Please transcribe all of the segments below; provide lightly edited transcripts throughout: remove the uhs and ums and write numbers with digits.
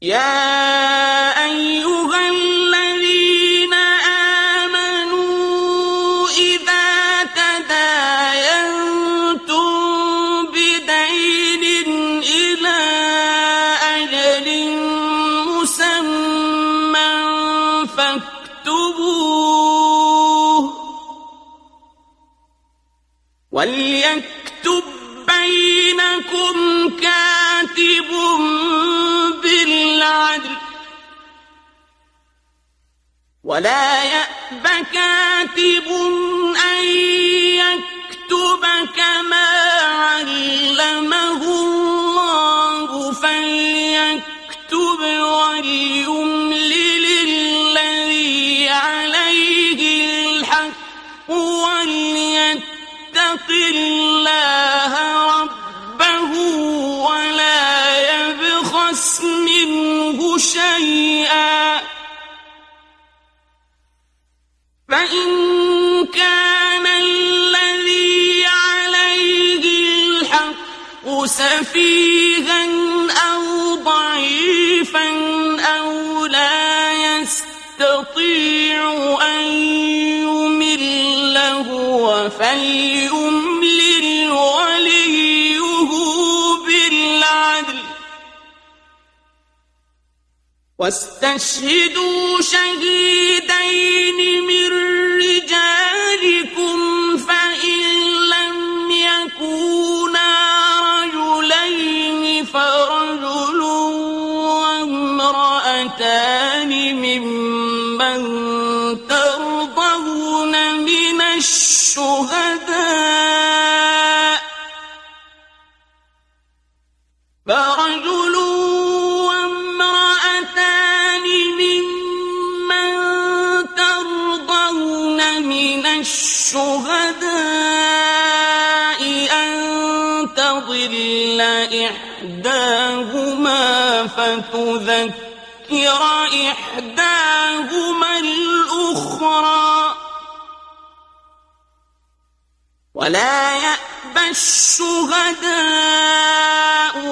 يا أيها الذين آمنوا إذا تداينتم بدين إلى أجل مسمى فاكتبوه وليكتب بينكم كاتب بالعدل ولا يأب كاتب أن يكتب كما علمه الله فليكتب وليملل الذي عليه الحق وليتق الله ربه ولا يبخس منه شيئا فإن كان الذي عليه الحق سفيها أو ضعيفا أو لا يستطيع أن يمل هو فليملل وليه بالعدل واستشهدوا شهيدين من رجالكم فإن لم يكونا رجلين فرجل وامرأتان ممن ترضون من الشهداء فرجل وامرأتان ممن ترضون من الشهداء أن تضل إحداهما فتذكر إحداهما الأخرى ولا يأبى الشهداء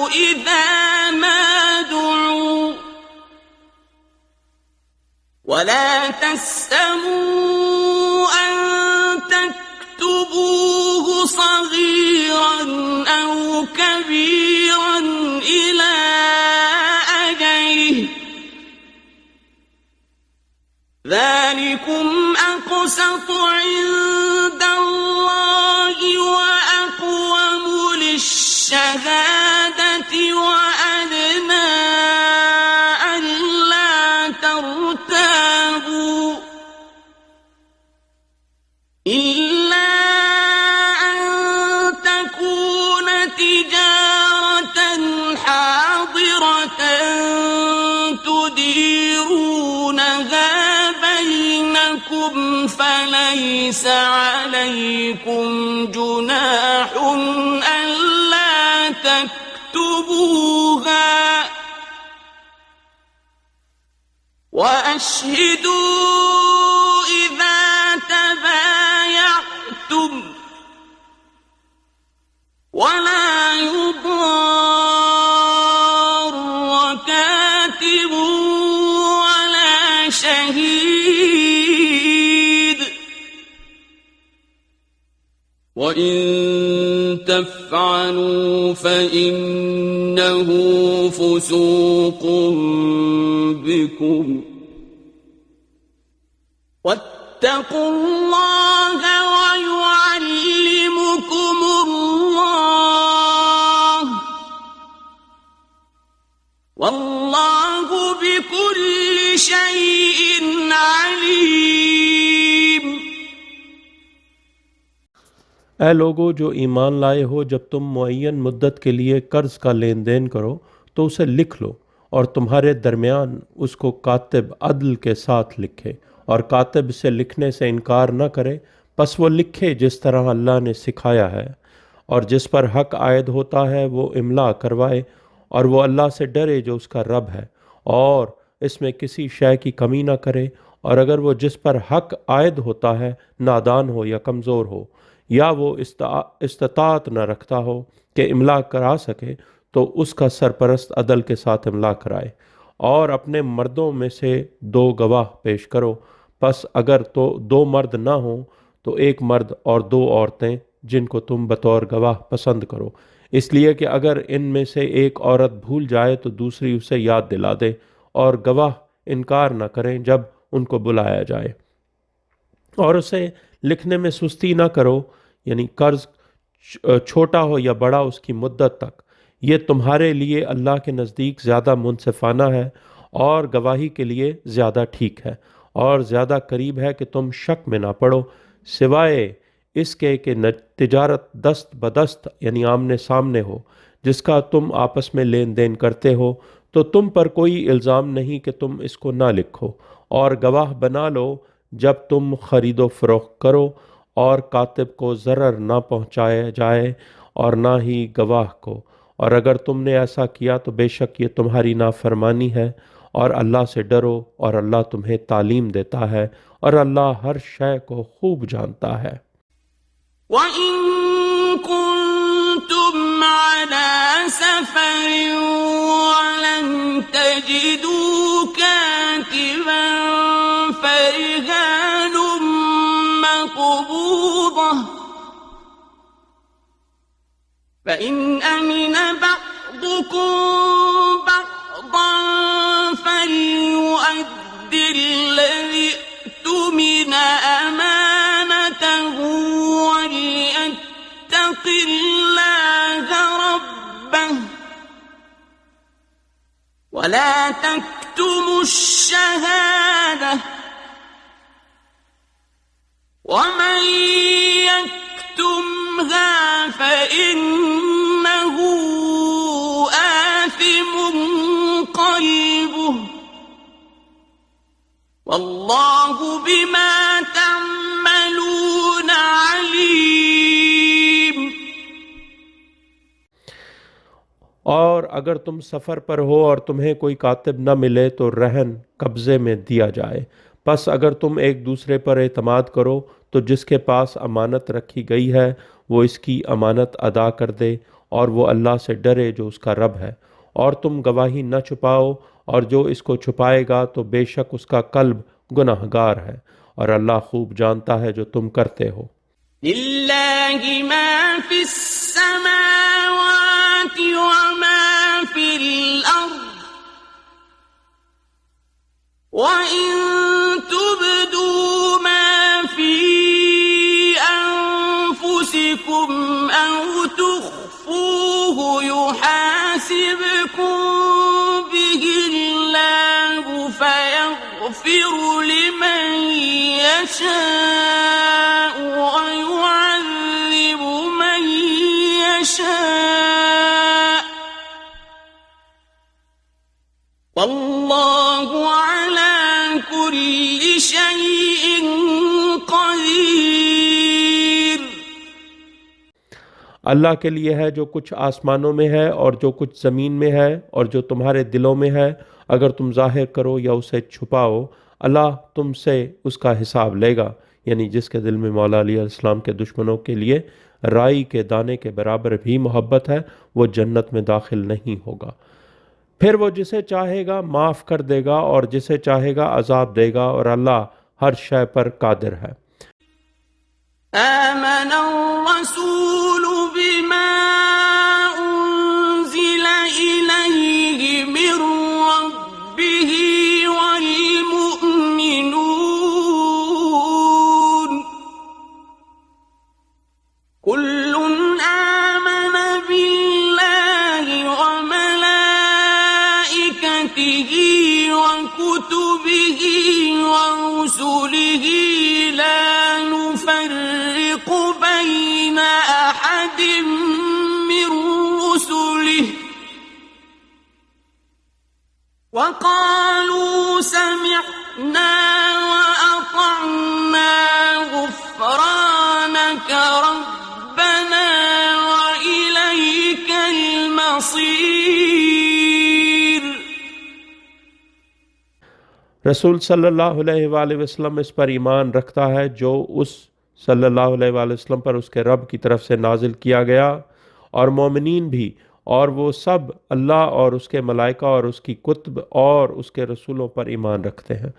إذا ما دعوا ولا تسأموا أن تكتبوه صغيرا أو كبيرا إلى أجله ذلكم أقسط عند الله وأقوم للشهادة وأدنى ألا ترتابوا إلا أن تكون تجارة حاضرة تديرونها بينكم فليس عليكم جناح ألا تكتبوها وأشهدوا إذا تبايعتم ولا يضار كاتب ولا شهيد وإن تفعلوا فإنه فسوق بكم واتقوا الله ويعلمكم الله والله بكل شيء عليم। ऐ लोगो जो ईमान लाए हो, जब तुम मुअय्यन मुद्दत के लिए कर्ज का लेन देन करो तो उसे लिख लो और तुम्हारे दरमियान उसको कातिब अदल के साथ लिखे और कातिब से लिखने से इनकार न करे, बस वो लिखे जिस तरह अल्लाह ने सिखाया है, और जिस पर हक आयद होता है वो इमला करवाए और वो अल्लाह से डरे जो उसका रब है, और इसमें किसी शय की कमी ना करे। और अगर वो जिस पर हक आयद होता है नादान हो या कमज़ोर हो, या वो इस्तात न रखता हो कि इमला करा सके, तो उसका सरपरस्त अदल के साथ इमला कराए। और अपने मर्दों में से 2 गवाह पेश करो। बस अगर तो 2 मर्द ना हो तो 1 मर्द और 2 औरतें जिनको तुम बतौर गवाह पसंद करो, इसलिए कि अगर इनमें से एक औरत भूल जाए तो दूसरी उसे याद दिला दे, और गवाह इनकार न करें जब उनको बुलाया जाए। और उसे लिखने में सुस्ती ना करो, यानी कर्ज छोटा हो या बड़ा उसकी मुद्दत तक। ये तुम्हारे लिए अल्लाह के नज़दीक ज़्यादा मुनसिफाना है और गवाही के लिए ज़्यादा ठीक है, और ज़्यादा करीब है कि तुम शक में ना पड़ो, सिवाय इसके कि तिजारत दस्त बदस्त यानी आमने सामने हो, जिसका तुम आपस में लेन देन करते हो, तो तुम पर कोई इल्ज़ाम नहीं कि तुम इसको ना लिखो। और गवाह बना लो जब तुम खरीदो फरोख्त करो, और कातिब को ज़रर ना पहुँचाया जाए और ना ही गवाह को। और अगर तुमने ऐसा किया तो बेशक ये तुम्हारी नाफरमानी है, और अल्लाह से डरो, और अल्लाह तुम्हें तालीम देता है, और अल्लाह हर शय को खूब जानता है। وَإِن كُنتُمْ عَلَىٰ سَفَرٍ وَلَمْ تَجِدُوا كَاتِبًا فَرِهَانٌ مَّقْبُوضَةٌ ۖ فَإِنْ أَمِنَ بَعْضُكُم بَعْضًا فَلْيُؤَدِّ الَّذِي اؤْتُمِنَ أَمَانَتَهُ وَلْيَتَّقِ اللَّهَ رَبَّهُ وَلَا تَكْتُمُوا الشَّهَادَةَ ۚ وَمَن يَكْتُمْهَا فَإِنَّهُ آثِمٌ قَلْبُهُ ۗ وَاللَّهُ بِمَا تَعْمَلُونَ عَلِيمٌ। और अगर तुम सफ़र पर हो और तुम्हें कोई कातिब न मिले तो रहन कब्ज़े में दिया जाए। बस अगर तुम एक दूसरे पर एतमाद करो तो जिसके पास अमानत रखी गई है वो इसकी अमानत अदा कर दे, और वो अल्लाह से डरे जो उसका रब है। और तुम गवाही न छुपाओ, और जो इसको छुपाएगा तो बेशक उसका कल्ब गुनाहगार है, और अल्लाह खूब जानता है जो तुम करते हो। लिल्लाहि मा फिस समावाति व मा फिल अर्द व इन तुबदू मा फी अनफुसिकुम औ तुख्फूहु युहासिबकुम बिहिल्लाहु फयग़फिरु लिमन यशाअ व युअज़्ज़िबु मन यशाअ वल्लाहु अला कुल्लि शैइन क़दीर। अल्लाह के लिए है जो कुछ आसमानों में है और जो कुछ ज़मीन में है और जो तुम्हारे दिलों में है। अगर तुम जाहिर करो या उसे छुपाओ, अल्लाह तुमसे उसका हिसाब लेगा। यानी जिसके दिल में मौला अली अलैहिस्सलाम के दुश्मनों के लिए राई के दाने के बराबर भी मोहब्बत है, वो जन्नत में दाखिल नहीं होगा। फिर वो जिसे चाहेगा माफ़ कर देगा और जिसे चाहेगा अजाब देगा, और अल्लाह हर शय पर कादिर है। آمن الرسول بما أنزل إليه من ربه والمؤمنون كل آمن بالله وملائكته وكتبه ورسله لا نفرق بين أحد من رسله وقالوا سمعنا وأطعنا غفرانك ربنا وإليك المصير। रसूल सल्लल्लाहु अलैहि वसल्लम इस पर ईमान रखता है जो उस सल्लल्लाहु अलैहि वसल्लम पर उसके रब की तरफ से नाजिल किया गया, और मोमिनीन भी, और वो सब अल्लाह और उसके मलाइका और उसकी कुतुब और उसके रसूलों पर ईमान रखते हैं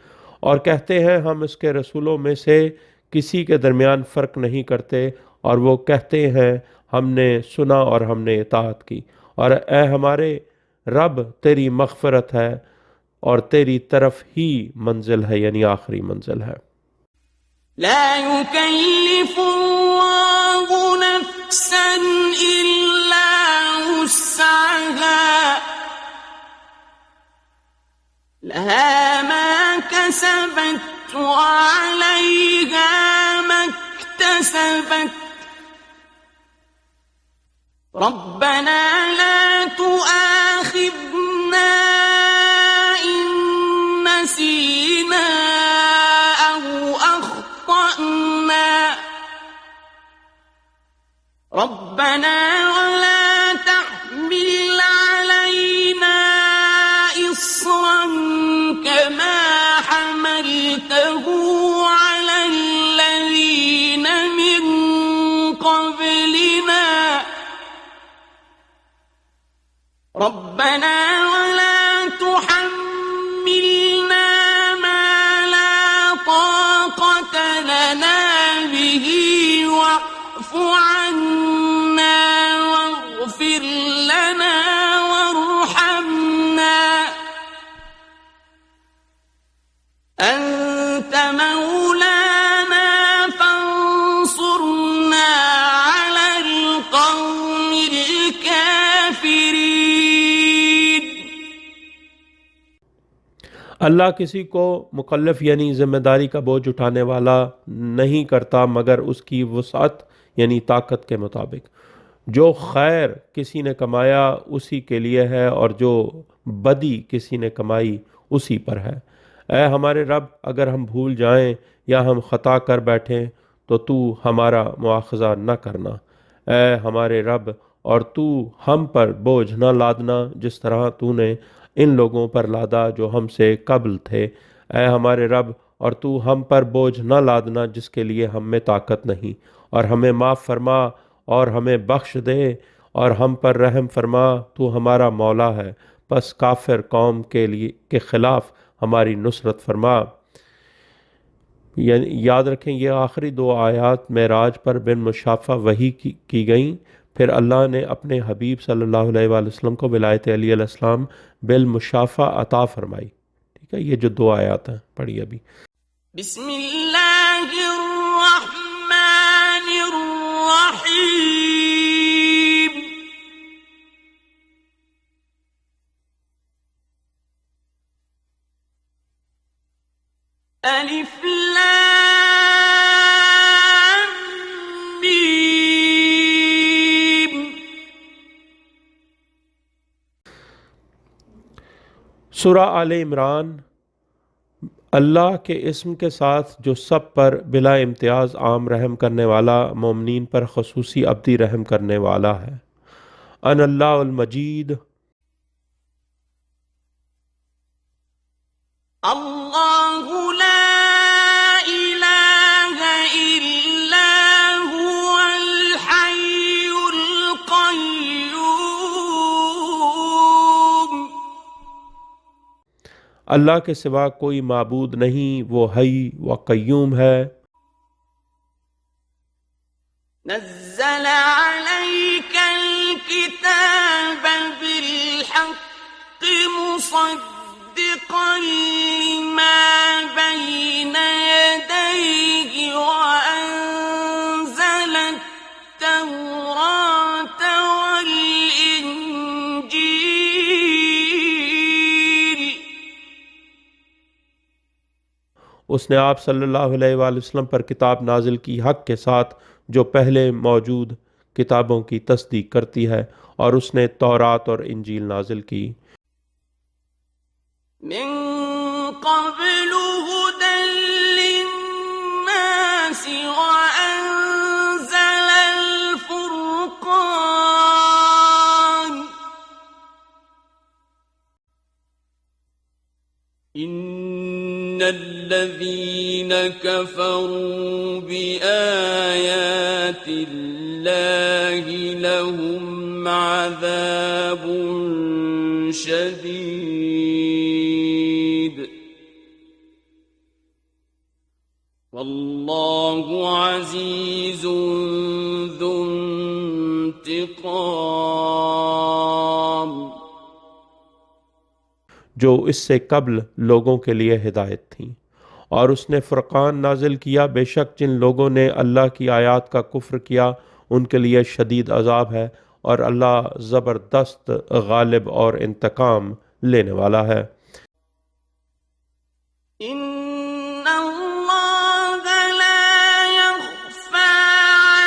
और कहते हैं हम इसके रसूलों में से किसी के दरमियान फ़र्क नहीं करते, और वो कहते हैं हमने सुना और हमने इताअत की, और ए हमारे रब तेरी मग़फ़िरत है और तेरी तरफ ही मंजिल है, यानी आखिरी मंजिल है। ला युकल्लिफुल्लाहु नफ्सन इल्ला वुस्अहा लहा मा कसबत व अलैहा मक्तसबत रब्बना ला तुआखिज़ना इन नसीना ربنا ولا تحمل علينا إصرا كما حملته على الذين من قبلنا ربنا ولا تحملنا ما لا طاقة لنا به واعف عنا واغفر لنا وارحمنا أنت مولانا فانصرنا على القوم الكافرين। अल्लाह किसी को मुकल्लफ यानी ज़िम्मेदारी का बोझ उठाने वाला नहीं करता मगर उसकी वुसअत यानी ताकत के मुताबिक। जो खैर किसी ने कमाया उसी के लिए है और जो बदी किसी ने कमाई उसी पर है। ऐ हमारे रब, अगर हम भूल जाएं या हम ख़ता कर बैठें तो तू हमारा मुआख़ज़ा न करना। ऐ हमारे रब, और तू हम पर बोझ न लादना जिस तरह तूने इन लोगों पर लादा जो हमसे कब्ल थे। ऐ हमारे रब, और तू हम पर बोझ न लादना जिसके लिए हम में ताकत नहीं, और हमें माफ़ फरमा और हमें बख्श दे और हम पर रहम फरमा, तू हमारा मौला है। बस काफिर कौम के ख़िलाफ़ हमारी नुसरत फरमा। याद रखें ये आखिरी दो आयात मेराज पर बिन मुशाफ़ा वही की गईं। फिर अल्लाह ने अपने हबीब सल्लल्लाहु अलैहि वसल्लम को विलायत अली अलैहिस्सलाम बिल मुशाफ़ा अता फरमाई। ठीक है, ये जो दो आयात हैं पढ़िए अभी। बिस्मिल्लाहिर्रहमानिर्रहीम। अलिफ लाम मीम। सूरा आले इमरान अल्लाह के इस्म के साथ जो सब पर बिला इम्तियाज़ आम रहम करने वाला, मोमिनीन पर ख़ुसूसी अब्दी रहम करने वाला है। अनल्लाहुल मजीद। अल्लाहु ला इलाहा इल्ला हुवल हय्युल क़य्यूम। अल्लाह के सिवा कोई माबूद नहीं, वो हई व क़य्यूम है। नज़्ज़ल अलैकल किताब बिल हक़्क़ि मुसद्दिक़न लिमा बैन यदैहि व अंज़लत तौरात वल इंजील। उसने आप सल्लल्लाहु अलैहि वसल्लम पर किताब नाजिल की हक़ के साथ जो पहले मौजूद किताबों की तस्दीक करती है, और उसने तौरात और इंजील नाजिल की। मिन क़ब्लु हुदन लिन्नासि व अंज़लल फ़ुरक़ान। इन्नल्लज़ीन कफ़रू बिआयातिल्लाहि लहुम عذاب شديد والله عزيز ذو انتقام। जो इससे कब्ल लोगों के लिए हिदायत थी। और उसने फ़ुरक़ान नाजिल किया, बेशक जिन लोगों ने अल्लाह की आयत का कुफ्र किया उनके लिए शदीद अजाब है, और अल्लाह ज़बरदस्त गालिब और इंतकाम लेने वाला है। इन्नल्लाह ला यख्फा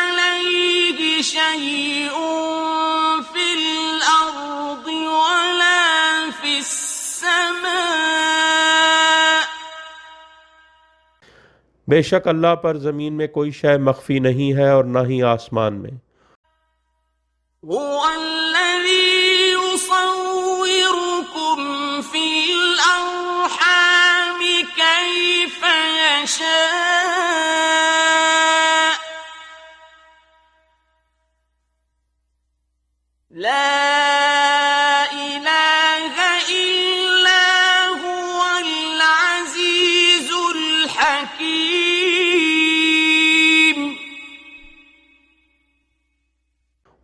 अलैहि शैउन फिल अर्दि वला फिस समा। बेशक अल्लाह पर ज़मीन में कोई शय मख्फी नहीं है और ना ही आसमान में। हुवल्लज़ी युसव्विरुकुम फिल अर्हामि कैफ यशा ला इलाहा इल्ला हुवल अज़ीज़ुल हकीम।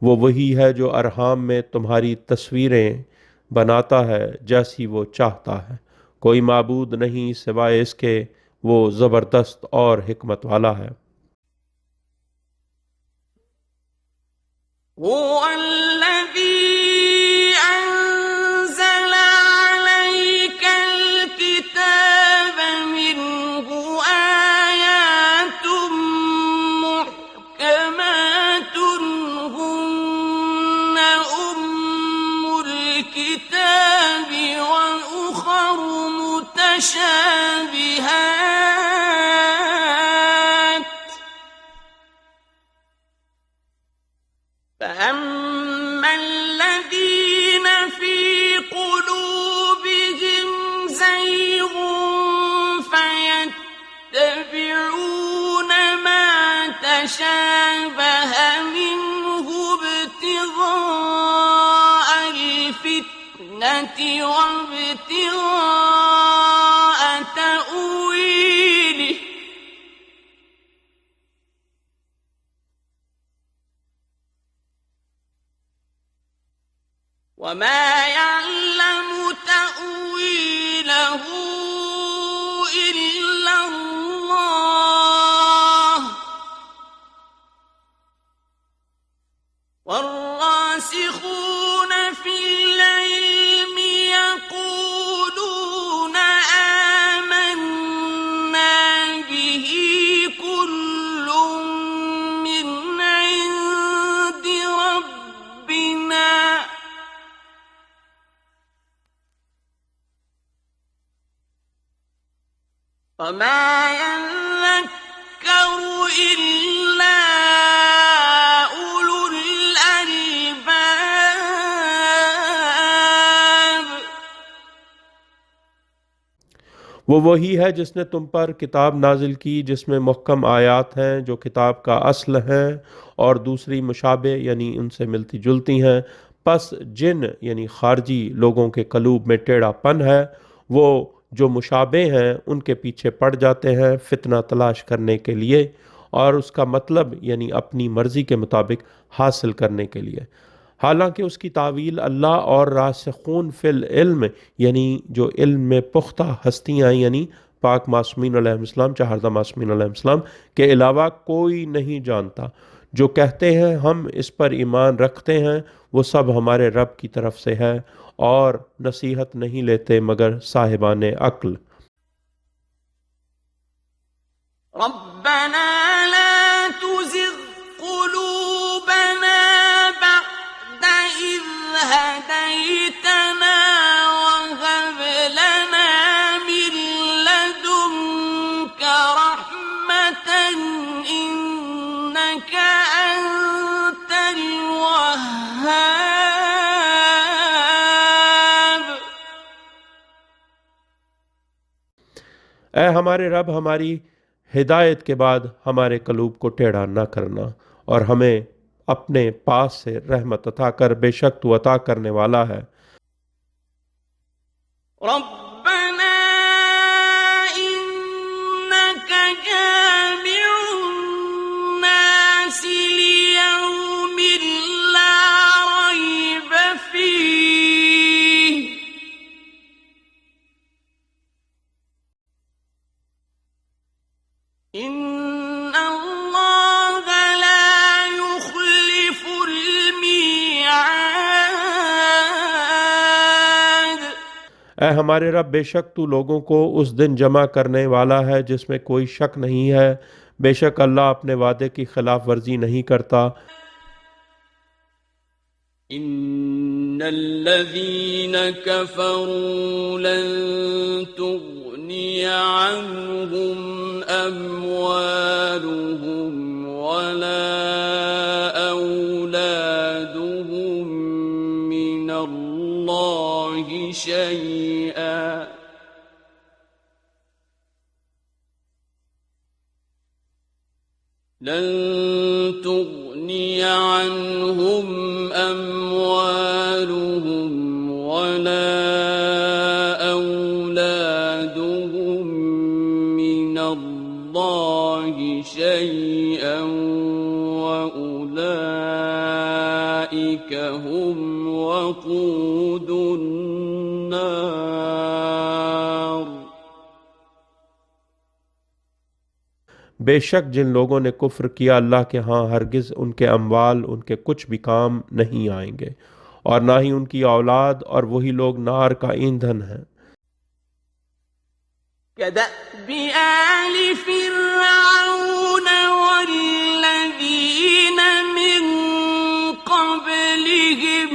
वो वही है जो अरहाम में तुम्हारी तस्वीरें बनाता है जैसी वो चाहता है। कोई माबूद नहीं सिवाय इसके, वो ज़बरदस्त और हिकमत वाला है। हुवल्लज़ी अंज़ला अलैकल किताब मिन्हु आयातुम मुहकमातुन हुन्न उम्मुल किताबि व उखरु मुतशाबिहात فأما الذين في قلوبهم زيغ فيتبعون ما تشابه منه ابتغاء الفتنة وابتغاء تأويله وما يعلم تأويله إلا الله والراسخون في العلم يقولون آمنا به كل من عند ربنا وما يذكر إلا أولو الألباب। वो वही है जिसने तुम पर किताब नाजिल की जिसमें मुहकम आयात हैं जो किताब का असल हैं, और दूसरी मुशाबे यानी उनसे मिलती जुलती हैं। पस जिन यानी खारजी लोगों के कलूब में टेढ़ापन है, वो जो मुशाबे हैं उनके पीछे पड़ जाते हैं फितना तलाश करने के लिए, और उसका मतलब यानी अपनी मर्ज़ी के मुताबिक हासिल करने के लिए। हालांकि उसकी तावील अल्लाह और रासिखून फिल इल्म यानी जो इल्म में पुख्ता हस्तियाँ यानी पाक मासूमीन अलैहिस्सलाम, चहारदा मासूमीन अलैहिस्सलाम के अलावा कोई नहीं जानता। जो कहते हैं हम इस पर ईमान रखते हैं, वो सब हमारे रब की तरफ से है, और नसीहत नहीं लेते मगर साहिबाने अक्ल। रब्बना ला तुज़िग़ क़ुलूबना बअद इज़ हदैतना वहब लना मिन लदुनका रहमतन इन्नका अंतल वह्हाब। ऐ हमारे रब, हमारी हिदायत के बाद हमारे कलूब को टेढ़ा न करना और हमें अपने पास से रहमत अता कर, बेशक तू अता करने वाला है। ربنا إنك جامع الناس ليوم لا ريب فيه إن الله لا يخلف الميعاد ए हमारे रब, बेशक तू लोगों को उस दिन जमा करने वाला है जिसमें कोई शक नहीं है। बेशक अल्लाह अपने वादे की खिलाफ वर्जी नहीं करता। إن الذين كفروا لن تغني عنهم أموالهم ولا أولادهم من الله شيئا لن تغني عنهم أموالهم ولا أولادهم من الله شيئا وأولئك هم وقود النار बेशक जिन लोगों ने कुफ्र किया, अल्लाह के यहाँ हरगिज़ उनके अम्वाल उनके कुछ भी काम नहीं आएंगे और ना ही उनकी औलाद, और वही लोग नार का ईंधन हैं। كدأب آل فرعون والذين من قبلهم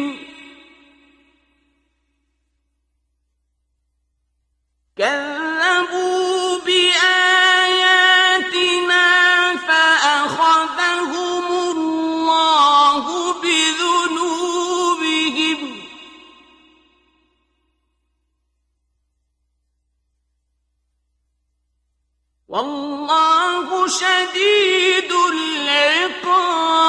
كذبوا بآياتنا فأخذهم الله بذنوبهم والله شديد العقاب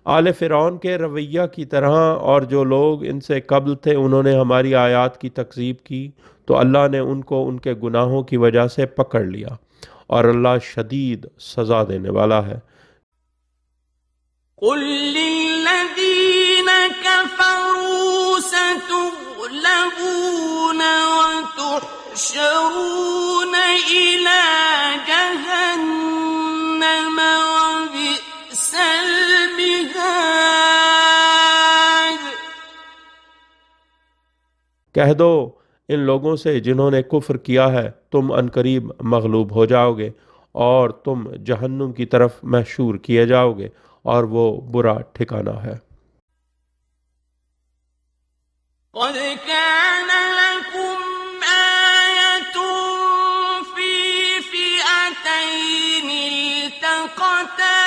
आले फ़िरौन के रवैया की तरह और जो लोग इनसे कब्ल थे उन्होंने हमारी आयत की तकज़ीब की तो अल्लाह ने उनको उनके गुनाहों की वजह से पकड़ लिया और अल्लाह शदीद सज़ा देने वाला है। قل للذين كفروا ستغلبون وتحشرون إلى جهنم وبئس المهاد कह दो इन लोगों से जिन्होंने कुफ्र किया है, तुम अनकरीब मगलूब हो जाओगे और तुम जहन्नुम की तरफ महशूर किए जाओगे और वो बुरा ठिकाना है। قد كان لكم آية في فئتين التقتا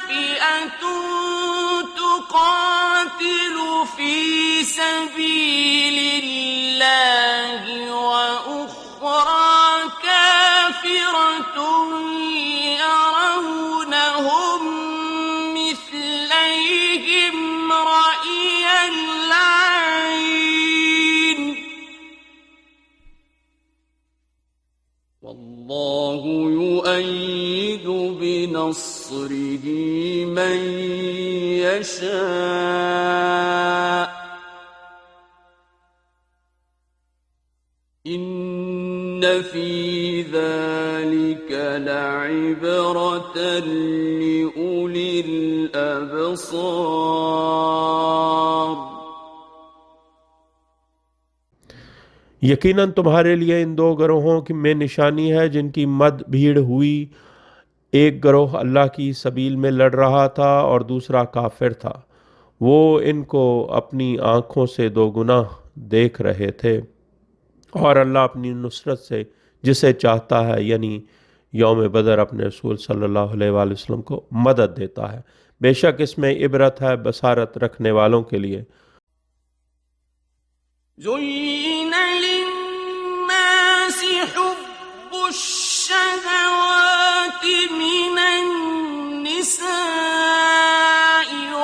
فئة تقاتل في سبيل الله وأخرى كافرة يرونهم مثليهم رأي العين والله يؤيد بنصره من يشاء إن في ذلك لعبرة لأولي الأبصار यकीनन तुम्हारे लिए इन दो गिरोहों में निशानी है जिनकी मद भीड़ हुई। एक गिरोह अल्लाह की सबील में लड़ रहा था और दूसरा काफिर था। वो इनको अपनी आँखों से दो गुनाह देख रहे थे और अल्लाह अपनी नुसरत से जिसे चाहता है यानी यौम बदर अपने रसूल सल्लल्लाहु अलैहि वसल्लम को मदद देता है। बेशक इसमें इबरत है बसारत रखने वालों के लिए। زين للناس حب الشهوات من النساء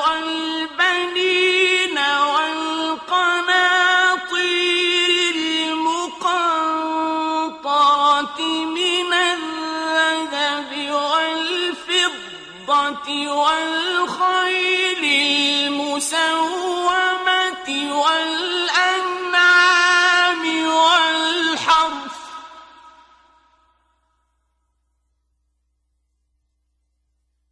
والبنين والقناطير المقنطرة من الذهب والفضة والخيل المسومة والأنعام والحرث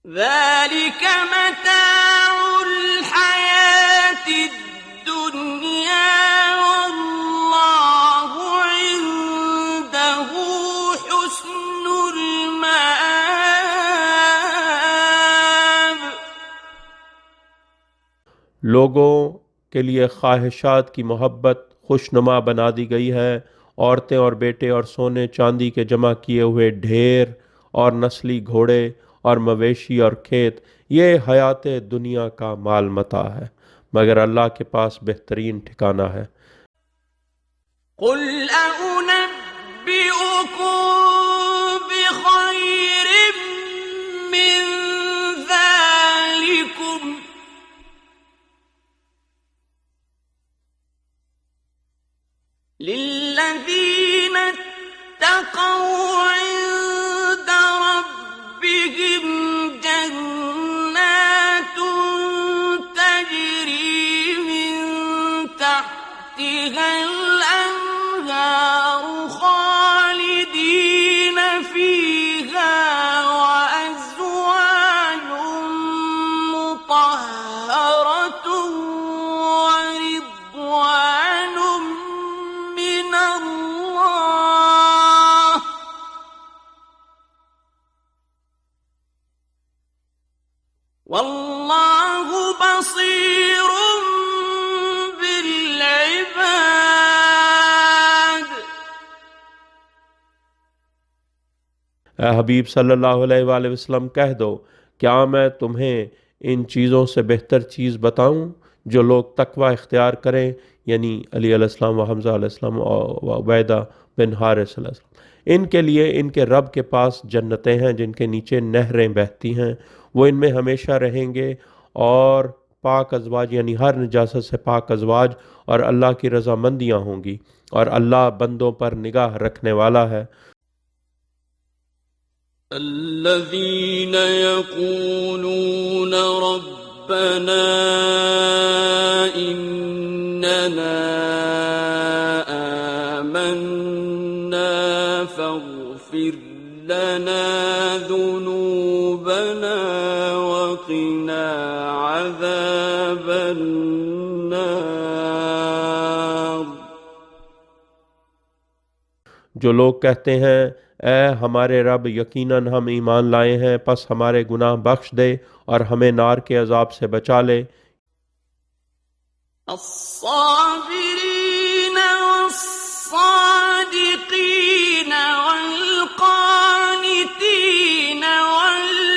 ذلك متاع الحياة الدنيا والله عنده حسن المآب। लोगों के लिए ख्वाहिशात की मोहब्बत खुशनुमा बना दी गई है। औरतें और बेटे और सोने चांदी के जमा किए हुए ढेर और नस्ली घोड़े और मवेशी और खेत, ये हयात दुनिया का माल मता है, मगर अल्लाह के पास बेहतरीन ठिकाना है। قل أنبئكم بخير من ذلكم للذين اتقوا عند ربهم جنات تجري من تحتها الأنهار خالدين فيها وأزواج مطهرة ورضوان من الله والله بصير بالعباد। ए हबीब सल्लल्लाहु अलैहि वसल्लम, कह दो, क्या मैं तुम्हें इन चीज़ों से बेहतर चीज़ बताऊं जो लोग तकवा इख्तियार करें, यानी अली अलैहिस्सलाम व हमज़ा अलैहिस्सलाम और उबैदा बिन हारिस अलैहिस्सलाम। इनके लिए इनके रब के पास जन्नतें हैं जिनके नीचे नहरें बहती हैं, वो इनमें हमेशा रहेंगे, और पाक अज़वाज यानी हर निजासत से पाक अज़वाज और अल्लाह की रज़ामंदियाँ होंगी, और अल्लाह बंदों पर निगाह रखने वाला है। الذين يقولون ربنا إننا آمنا فاغفر لنا ذنوبنا وقنا عذاب النار। जो लोग कहते हैं, ए हमारे रब, यकीनन हम ईमान लाए हैं, पस हमारे गुनाह बख्श दे और हमें नार के अजाब से बचा ले। الصابرين والصادقين والقانتين والمنفقين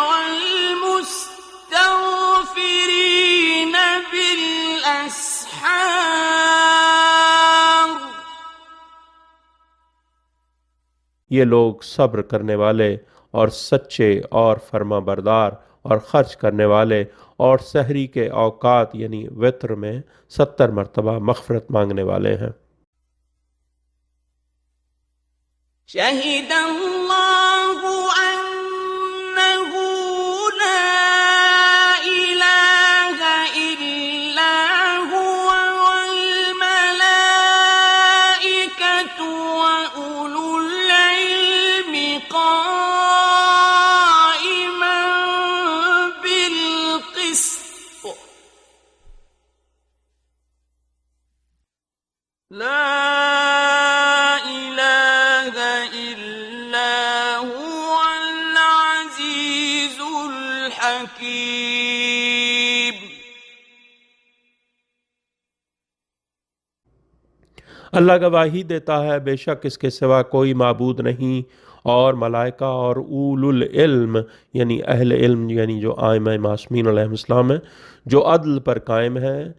والمستغفرين بالأسحار। ये लोग सब्र करने वाले और सच्चे और फर्मा बरदार और खर्च करने वाले और सहरी के औकात यानी वित्र में 70 मरतबा मग़फ़िरत मांगने वाले हैं। شهد الله أنه لا إله إلا هو والملائكة وأولو العلم قائما بالقسط لا إله إلا هو العزيز الحكيم। अल्लाह गवाही देता है, बेशक इसके सिवा कोई माबूद नहीं, और मलाइका और उलुल इल्म यानी अहले इल्म यानी जो आइमा मासूमीन अलैहिस्सलाम हैं, जो अदल पर कायम हैं,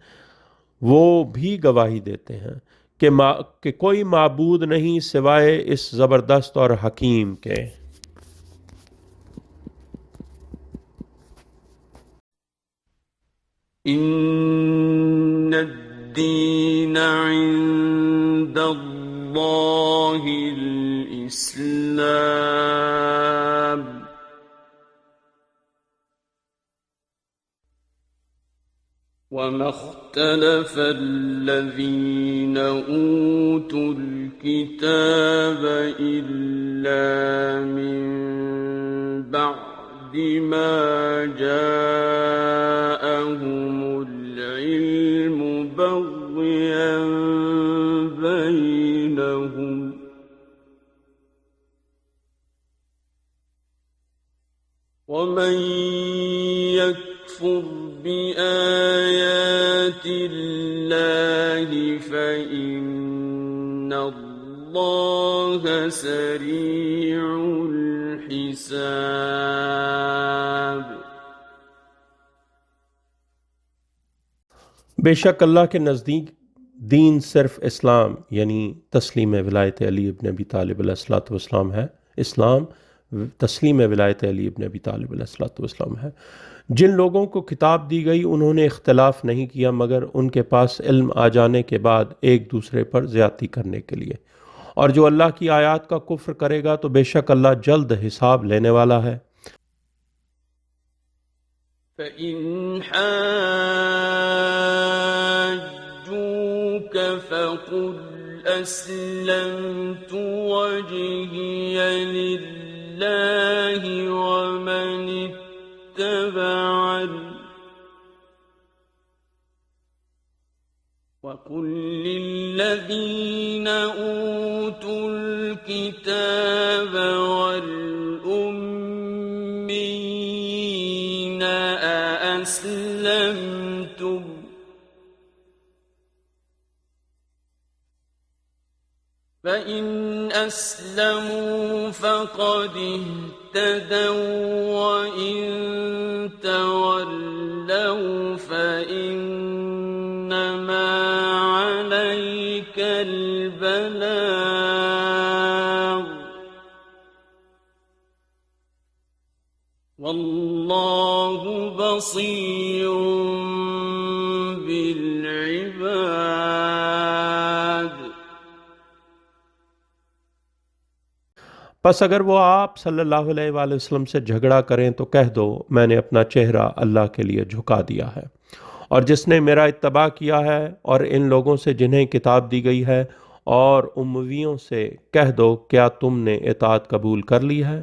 वो भी गवाही देते हैं कि कोई माबूद नहीं सिवाय इस ज़बरदस्त और हकीम के। इन्न दीन इंदल्लाहिल इस्लाम वमा इख्तलफ़ अल्लज़ीन ऊतुल किताब इल्ला मिन बअदि मा जाअहुमुल इल्मु बग़यन बैनहुम वमन यकफुर बिआयातिल्लाहि फ़इन्नल्लाह सरीउल हिसाब। बेशक अल्लाह के नज़दीक दीन सिर्फ इस्लाम यानी तस्लीम विलायत अली इब्न अबी तालिब अलैहिस्सलातु वस्सलाम है। इस्लाम तस्लीम विलायत अली इब्न अबी तालिब अलैहिस्सलातु वस्सलाम है। जिन लोगों को किताब दी गई उन्होंने इख्तलाफ नहीं किया मगर उनके पास इल्म आ जाने के बाद एक दूसरे पर ज़्यादती करने के लिए। और जो अल्लाह की आयत का कुफ्र करेगा तो बेशक अल्लाह जल्द हिसाब लेने वाला है। फ़इन हाज्जूक फ़क़ुल अस्लमतु वजहिय लिल्लाहि वमन इत्तबअनी वक़ुल लिल्लज़ीन ऊतुल किताब वल उम्मीयीन अअस्लमतुम फ़इन अस्लमू फ़क़द इह्तदव वइन तवल्लव फ़इन्नमा अलैकल बलाग वल्लाहु बसीरुम बिल इबाद। बस अगर वो आप सल्लल्लाहु अलैहि वसल्लम से झगड़ा करें तो कह दो मैंने अपना चेहरा अल्लाह के लिए झुका दिया है और जिसने मेरा इत्तबा किया है और इन लोगों से जिन्हें किताब दी गई है और उम्मवियों से कह दो क्या तुमने इताअत कबूल कर ली है।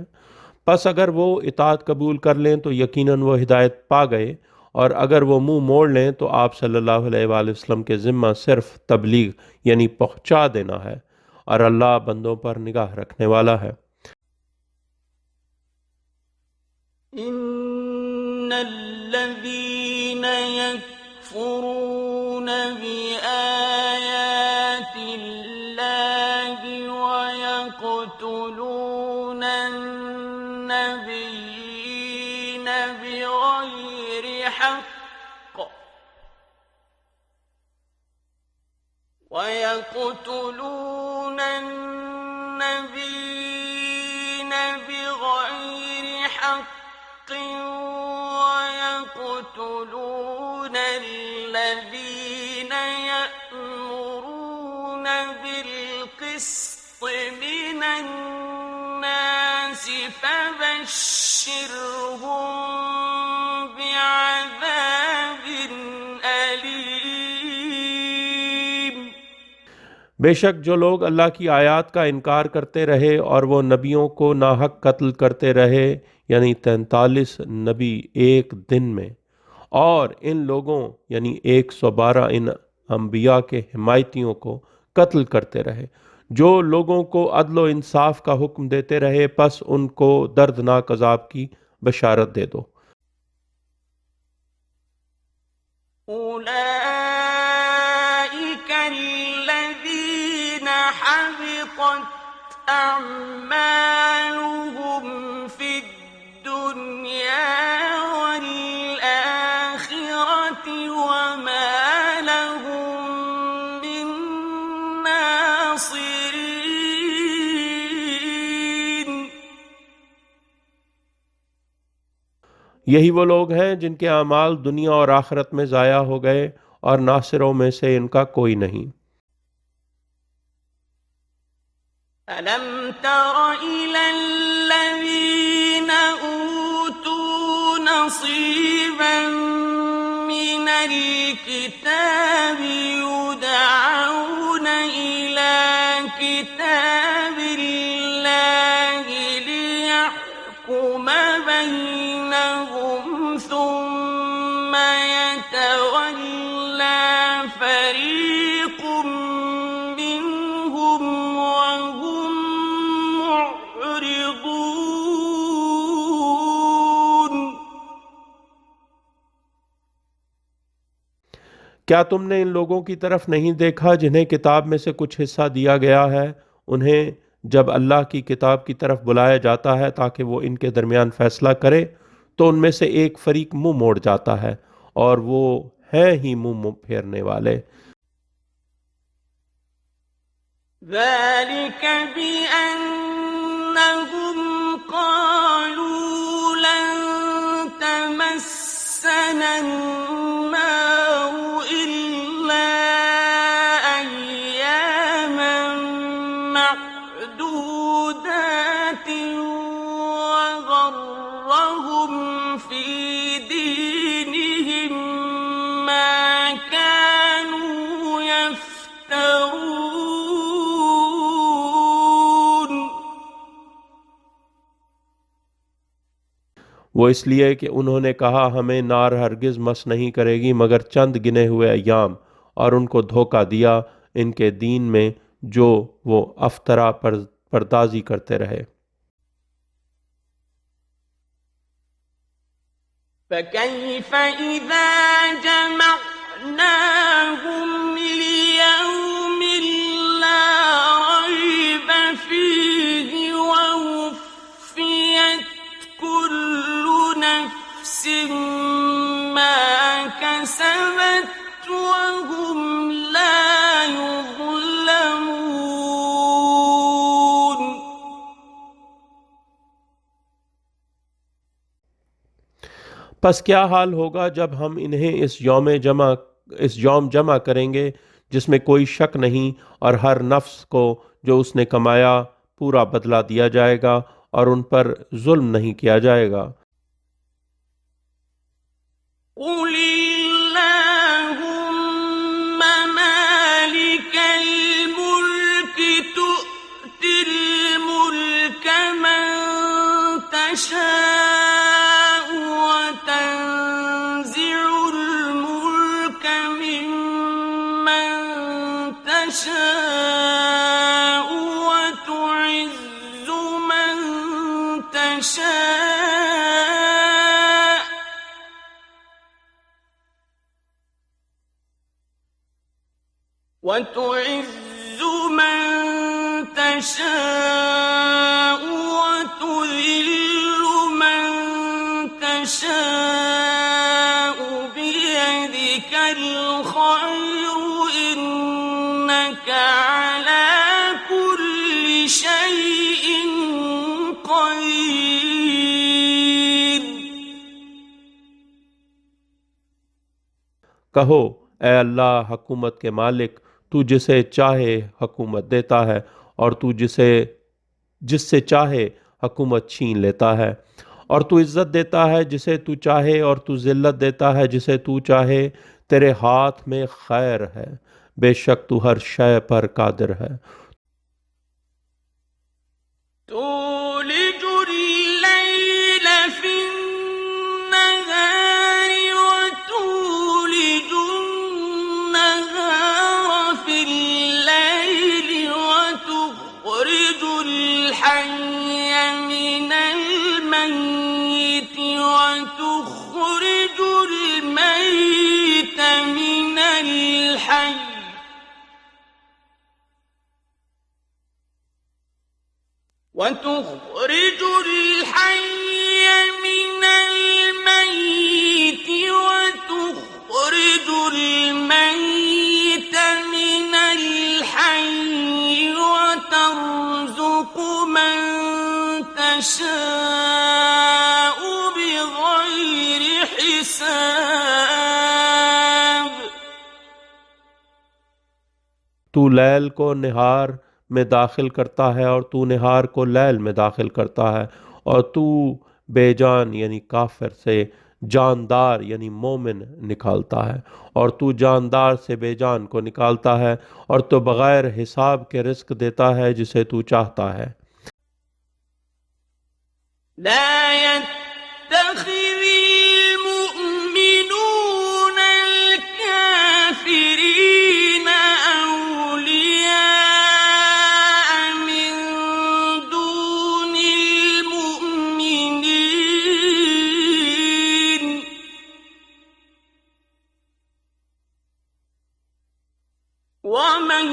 बस अगर वो इताअत कबूल कर लें तो यकीनन वो हिदायत पा गए और अगर वो मुंह मोड़ लें तो आप सल्लल्लाहु अलैहि वसल्लम के ज़िम्मा सिर्फ तबलीग यानी पहुँचा देना है और अल्लाह बंदों पर निगाह रखने वाला है। इन्नल्लज़ीन यकफुरून बिआयातिल्लाहि वयक़्तुलून अन्नबिय्यीन बिग़ैरि हक़्क़ वयक़्तुलून अन्नबिय्यीन बिग़ैरि हक़्क़ वयक़्तुलून الذين يأمرون بالقسط من الناس فبشرهم بعذاب أليم। बेशक जो लोग अल्लाह की आयत का इनकार करते रहे और वो नबियों को नाहक कत्ल करते रहे यानी 43 नबी एक दिन में और इन लोगों यानी 112 इन अंबिया के हिमायतियों को कत्ल करते रहे जो लोगों को अदल व इंसाफ का हुक्म देते रहे पस उनको दर्दनाक अजाब की बशारत दे दो। उलाइका अल्लज़ीना हबितत अअमालुहुम फिद दुनिया वल आखिरति वमा लहुम मिन यही वो लोग हैं जिनके अमाल दुनिया और आखिरत में ज़ाया हो गए और नासिरों में से इनका कोई नहीं। ألم تر إلى الذين أوتوا نصيبا من الكتاب يدعون إلى كتاب الله ليحكم بينهم ثم يتولى فريق منهم وهم معرضون। क्या तुमने इन लोगों की तरफ नहीं देखा जिन्हें किताब में से कुछ हिस्सा दिया गया है? उन्हें जब अल्लाह की किताब की तरफ बुलाया जाता है ताकि वो इनके दरमियान फैसला करे, तो उनमें से एक फरीक मुंह मोड़ जाता है और वो हैं ही मुंह फेरने वाले। ذلك بأنهم قالوا لن تمسنا النار إلا أياما معدودات وغرهم في دينهم ما كانوا يفترون। वो इसलिए कि उन्होंने कहा हमें नार हरगिज मस नहीं करेगी मगर चंद गिने हुए अय्याम, और उनको धोखा दिया इनके दीन में जो वो अफ्तरा परदाजी करते रहे। فكيف إذا جمعناهم ليوم لا ريب فيه ووفيت كل نفس ما كسبت وهم لا يظلمون। बस क्या हाल होगा जब हम इन्हें इस यौम जमा करेंगे जिसमें कोई शक नहीं, और हर नफ्स को जो उसने कमाया पूरा बदला दिया जाएगा और उन पर जुल्म नहीं किया जाएगा। قل اللهم مالك الملك تؤتي الملك من تشاء وتنزع الملك ممن تشاء وتعز من تشاء وتعز من تشاء وتذل من تشاء بيدك الخير إنك على كل شيء قدير। कहो, ए अल्लाह हुकूमत के मालिक, तू जिसे चाहे हुकूमत देता है और तू जिससे चाहे हुकूमत छीन लेता है, और तू इज़्ज़त देता है जिसे तू चाहे और तू ज़िल्लत देता है जिसे तू चाहे। तेरे हाथ में खैर है, बेशक तू हर शय पर कादिर है। تولج الليل في النهار وتولج النهار في الليل وتخرج الحي من الميت وتخرج الميت من الحي وتخرج तू लैल को निहार में दाखिल करता है और तू निहार को लैल में दाखिल करता है, और तू बेजान यानी काफिर से जानदार यानी मोमिन निकालता है, और तू जानदार से बेजान को निकालता है, और तू बग़ैर हिसाब के रिस्क देता है जिसे तू चाहता है। لا يتخذ المؤمنون الكافرين أولياء من دون المؤمنين ومن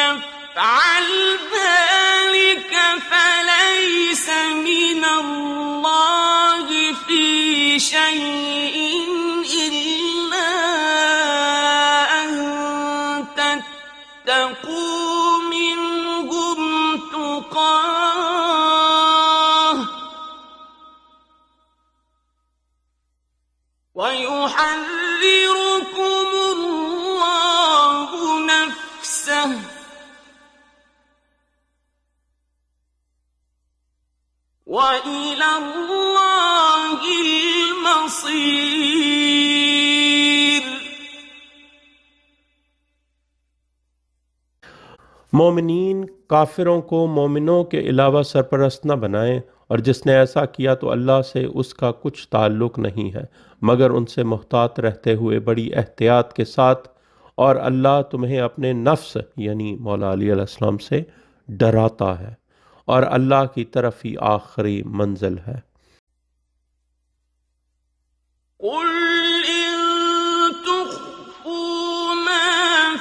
يفعل ذلك فليس من الله في شيء إلا أن تتقوا منهم تقاه ويحذركم الله نفسه وإلى الله المصير। मोमिनीन काफिरों को मोमिनों के अलावा सरपरस्त न बनाएं, और जिसने ऐसा किया तो अल्लाह से उसका कुछ ताल्लुक नहीं है मगर उनसे मुहतात रहते हुए बड़ी एहतियात के साथ, और अल्लाह तुम्हें अपने नफ्स यानी मौला अली अलैहिस्सलाम से डराता है, और अल्लाह की तरफ ही आखिरी मंजिल है। قل إن تخفوا ما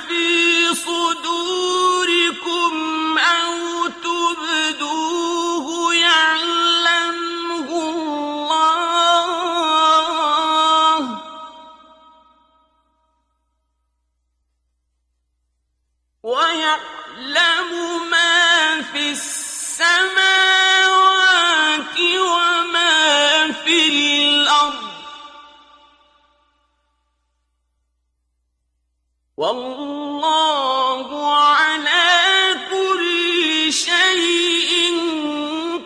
في صدوركم أو تبدوه يعلمه الله ويعلم ما في السماوات وما في الأرض والله على كل شيء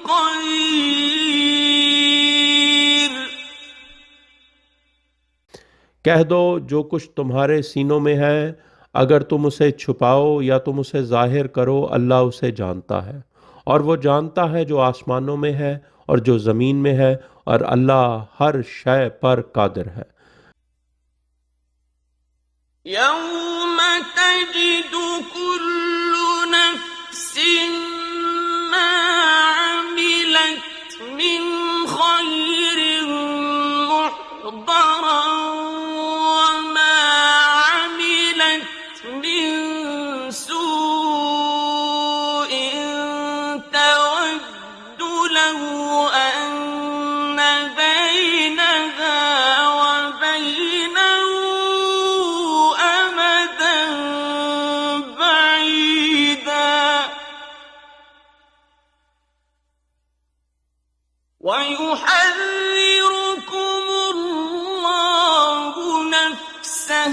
قدير। कह दो जो कुछ तुम्हारे सीनों में है, अगर तुम उसे छुपाओ या तुम उसे जाहिर करो, अल्लाह उसे जानता है, और वो जानता है जो आसमानों में है और जो ज़मीन में है, और अल्लाह हर शय पर कादिर है। يوم تجد كل نفس ما عملت من خير محضرا وما عملت من سوء تود لو أن بينها وبينه أمدا بعيدا ويحذركم الله نفسه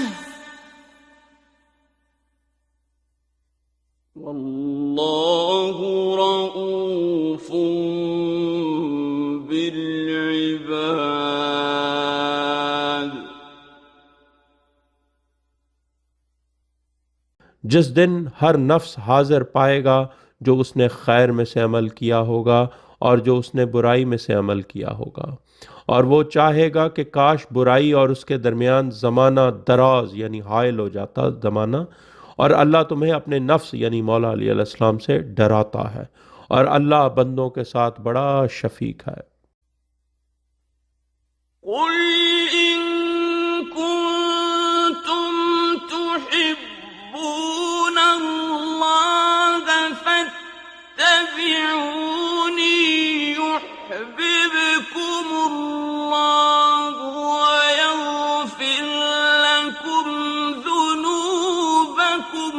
والله رؤوف بالعباد। जिस दिन हर नफ्स हाजिर पाएगा जो उसने खैर में से अमल किया होगा और जो उसने बुराई में से अमल किया होगा, और वो चाहेगा कि काश बुराई और उसके दरमियान ज़माना दराज यानी हायल हो जाता ज़माना, और अल्लाह तुम्हें अपने नफ्स यानी मौला अली अलैहिस्सलाम से डराता है, और अल्लाह बंदों के साथ बड़ा शफीक है। قل إن كنتم تحبون الله فاتبعوني يحببكم الله ويغفر لكم ذنوبكم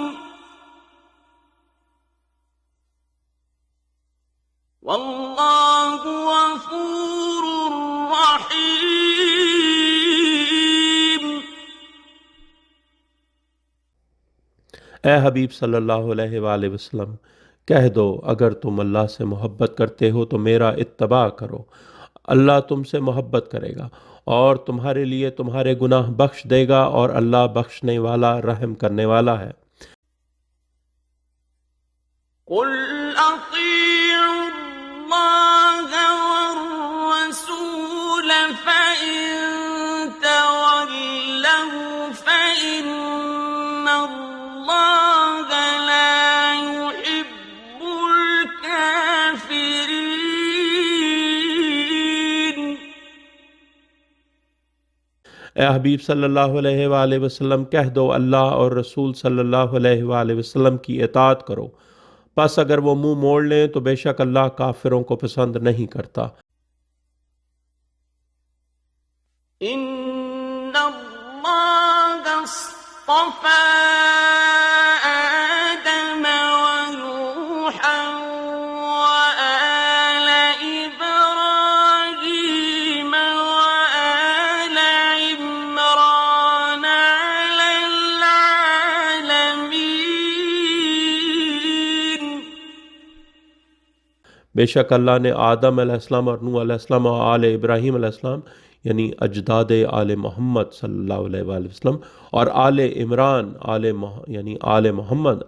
والله غفور رحيم। ए हबीब सल्लल्लाहु अलैहि वसल्लम, कह दो अगर तुम अल्लाह से मोहब्बत करते हो तो मेरा इत्तबा करो, अल्लाह तुमसे मोहब्बत करेगा और तुम्हारे लिए तुम्हारे गुनाह बख्श देगा और अल्लाह बख्शने वाला रहम करने वाला है। قل أطيعوا الله والرسول فإن تولوا فإن الله لا يحب الكافرين। ए हबीब सल्लल्लाहु अलैहि वसल्लम, कह दो अल्लाह और रसूल सल्लल्लाहु अलैहि वसल्लम की इताअत करो, बस अगर वो मुंह मोड़ लें तो बेशक अल्लाह काफिरों को पसंद नहीं करता। इन्नल्लाह अस्तफ़ा आदम व नूहन व आल इब्राहीम व आल इम्रान अलल आलमीन। बेशक अल्लाह ने आदम अलैहिस्सलाम और नूह अलैहिस्सलाम और आले इब्राहीम अलैहिस्सलाम यानी अजदाद आले मोहम्मद सल्लल्लाहु अलैहि वसल्लम और आले इमरान यानी आले मोहम्मद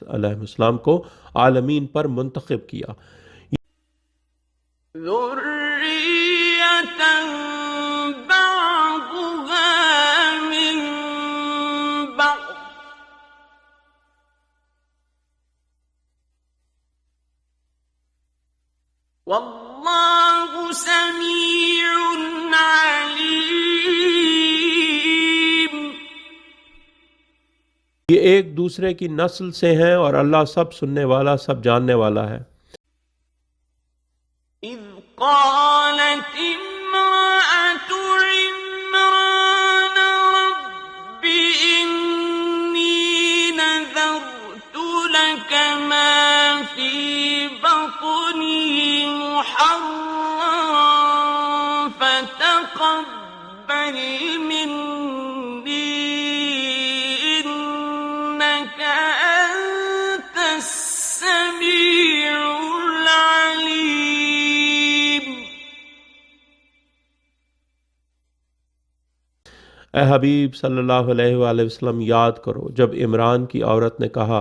अलैहिस्सलाम को आलमीन पर मुंतखब किया। ذُرِّيَّةً بَعْضُهَا مِن بَعْضٍ وَاللَّهُ سَمِيعٌ عَلِيمٌ। ये एक दूसरे की नस्ल से हैं और अल्लाह सब सुनने वाला सब जानने वाला है। إِذْ قَالَتِ امْرَأَتُ عِمْرَانَ رَبِّ إِنِّي نَذَرْتُ لَكَ مَا فِي بَطْنِي مُحَرَّرًا فَتَقَبَّلْ مِنِّي إِنَّكَ أَنتَ السَّمِيعُ الْعَلِيمُ۔ ए हबीब सल्लल्लाहु अलैहि वसल्लम, याद करो जब इमरान की औरत ने कहा,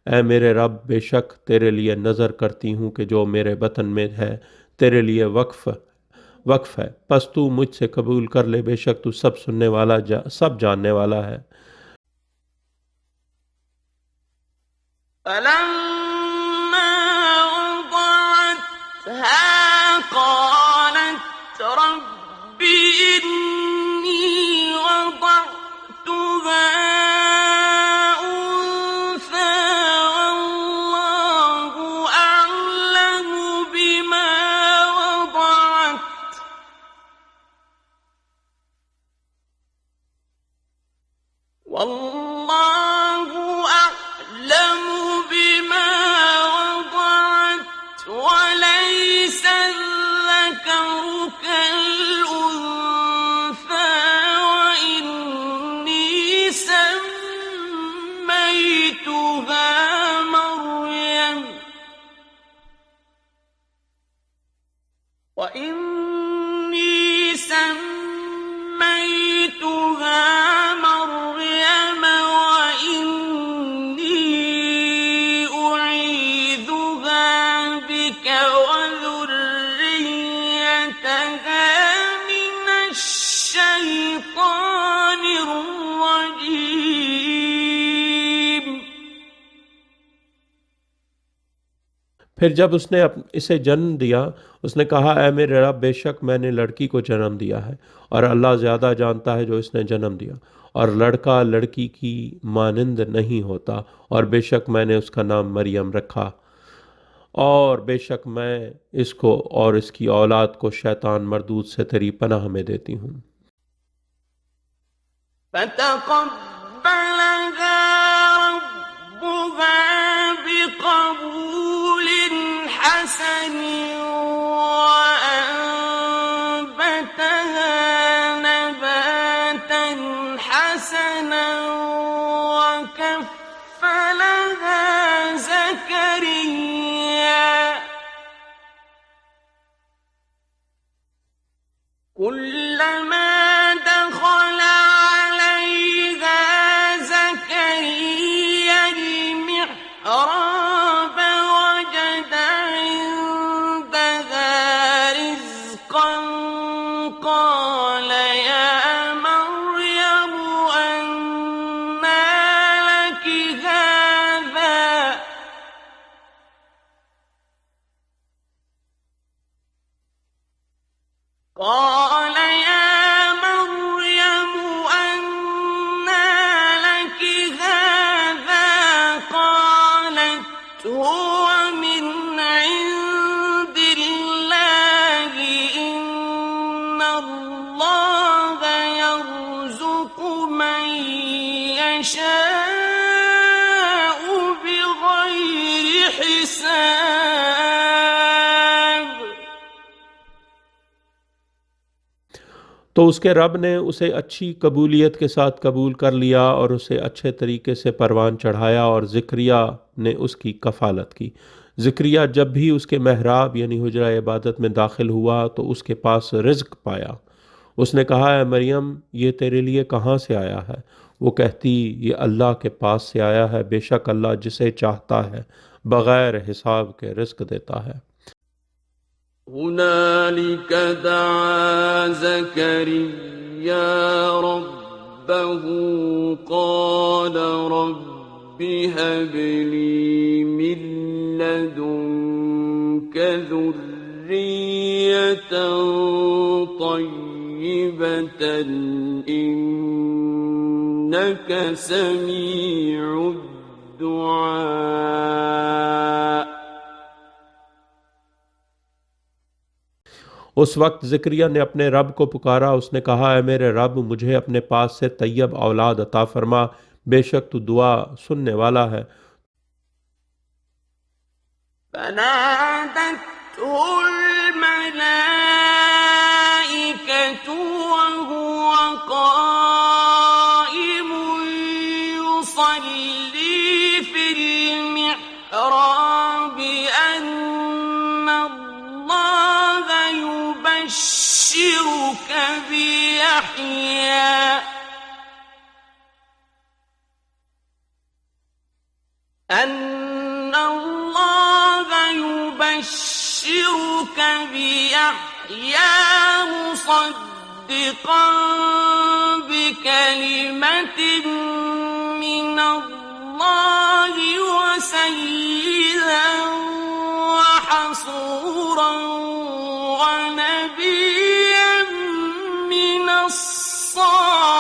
ए मेरे रब, बेशक तेरे लिए नज़र करती हूँ कि जो मेरे बतन में है तेरे लिए वक्फ है, बस तू मुझसे कबूल कर ले, बेशक तू सब सुनने वाला सब जानने वाला है। فَلَمَّا وَضَعَتْهَا قَالَتْ رَبِّ إِنِّي وَضَعْتُهَا أُنثَىٰ وَاللَّهُ أَعْلَمُ بِمَا وَضَعَتْ وَلَيْسَ الذَّكَرُ كَالْأُنثَىٰ وَإِنِّي سَمَّيْتُهَا مَرْيَمَ وَإِنِّي أُعِيذُهَا بِكَ وَذُرِّيَّتَهَا مِنَ الشَّيْطَانِ الرَّجِيمِ۔ फिर जब उसने इसे जन्म दिया, उसने कहा, ए मेरे रब, बेशक मैंने लड़की को जन्म दिया है और अल्लाह ज़्यादा जानता है जो इसने जन्म दिया, और लड़का लड़की की मानिंद नहीं होता, और बेशक मैंने उसका नाम मरियम रखा, और बेशक मैं इसको और इसकी औलाद को शैतान मरदूद से तेरी पनाह में देती हूँ। فتقبلها ربها بقبول حسن وأنبتها نباتا حسنا وكفلها لها زكريا كلما دخل عليها زكريا المحراب وجد عندها رزقا قال يا مريم أنى لك هذا قال يا مريم أنى لك هذا قالت هو من عند الله إن الله يرزق من يشاء بغير حساب तो उसके रब ने उसे अच्छी कबूलियत के साथ कबूल कर लिया और उसे अच्छे तरीके से परवान चढ़ाया और ज़िक्रिया ने उसकी कफ़ालत की। ज़िक्रिया जब भी उसके महराब यानी हुजरा इबादत में दाखिल हुआ तो उसके पास रिज़्क पाया। उसने कहा, है मरियम, ये तेरे लिए कहाँ से आया है? वो कहती, ये अल्लाह के पास से आया है, बेशक अल्लाह जिसे चाहता है बग़ैर हिसाब के रिज़्क देता है। هنالك دعا زكريا ربه قال رب هب لي من لدنك ذرية طيبة إنك سميع الدعاء उस वक्त ज़िक्रिया ने अपने रब को पुकारा। उसने कहा, है मेरे रब, मुझे अपने पास से तैयब औलाद अता फरमा, बेशक तू दुआ सुनने वाला है। فنادته الملائكة وهو قائم يصلي في المحراب أن الله يبشرك بيحيى أن الله يبشرك بيحيى مصدقا بكلمة من الله وسيدا وحصورا ونبيا من الصالحين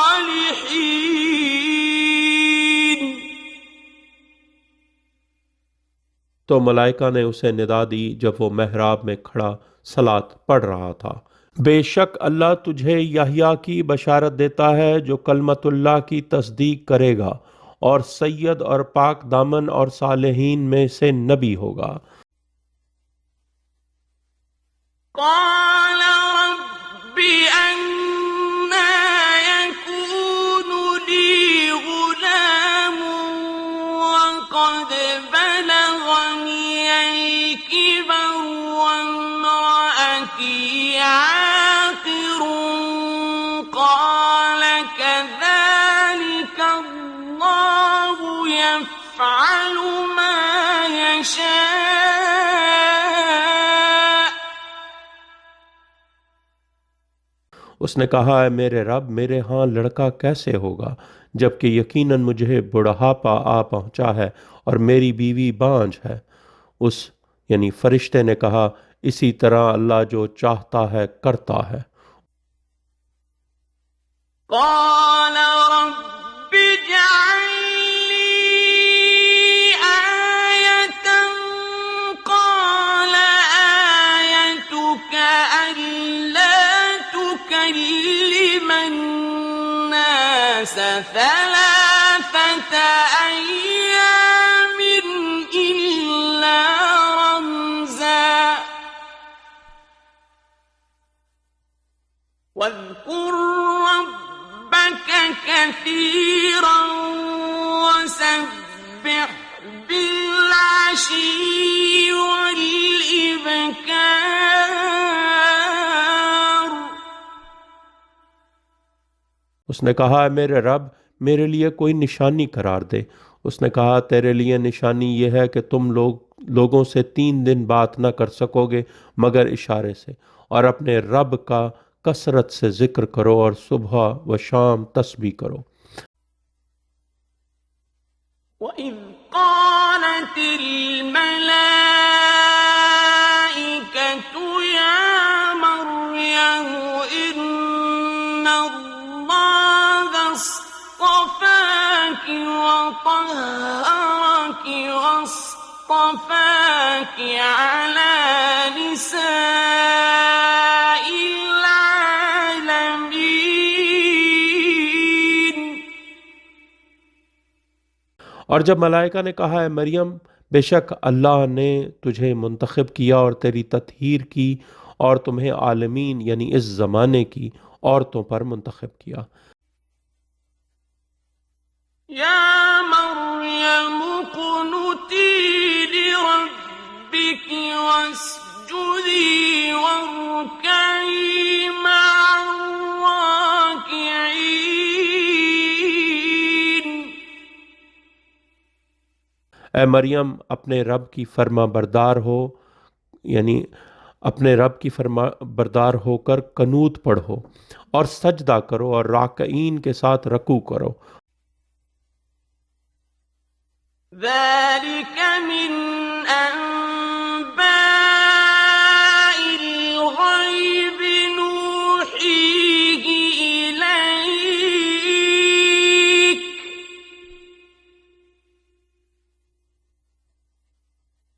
तो मलाइका ने उसे निदा दी जब वो महराब में खड़ा सलात पढ़ रहा था, बेशक अल्लाह तुझे यहया की बशारत देता है जो कलमतुल्लाह की तस्दीक करेगा और सैयद और पाक दामन और सालेहीन में से नबी होगा। قال رب أنى يكون لي غلام وقد بلغني الكبر وامرأتي عاقر قال كذلك الله يفعل ما يشاء उसने कहा, है मेरे रब, मेरे यहाँ लड़का कैसे होगा जबकि यकीनन मुझे बुढ़ापा आ पहुँचा है और मेरी बीवी बांझ है। उस यानी फरिश्ते ने कहा, इसी तरह अल्लाह जो चाहता है करता है। قال رب اجعل لي آية قال آيتك ألا تكلم الناس ثلاثة أيام إلا رمزا واذكر ربك كثيرا وسبح بالعشي والإبكار. उसने कहा, मेरे रब, मेरे लिए कोई निशानी करार दे। उसने कहा, तेरे लिए निशानी यह है कि तुम लोगों से 3 दिन बात न कर सकोगे मगर इशारे से, और अपने रब का कसरत से जिक्र करो और सुबह व शाम तस्बीह करो। وَإِذْ قَالَتِ الْمَلَائِكَةُ يَا مَرْيَمُ إِنَّ اللَّهَ اصْطَفَاكِ وَطَهَّرَكِ وَاصْطَفَاكِ عَلَى نِسَاءِ الْعَالَمِينَ. और जब मलाइका ने कहा, है मरियम, बेशक अल्लाह ने तुझे मुंतखब किया और तेरी तत्हीर की और तुम्हें आलमीन यानी इस ज़माने की औरतों पर मुंतखब किया। या मरियम कुनुती लिरब्बिकी वस्जुदी वरकई मअर्राकिईन. ए मरियम, अपने रब की फरमा बरदार हो, यानी अपने रब की फरमा बरदार होकर कनूत पढ़ो और सजदा करो और राकईन के साथ रकू करो। ذَلِكَ مِنْ أَنْبَاءِ الْغَيْبِ نُوحِيهِ إِلَيْكَ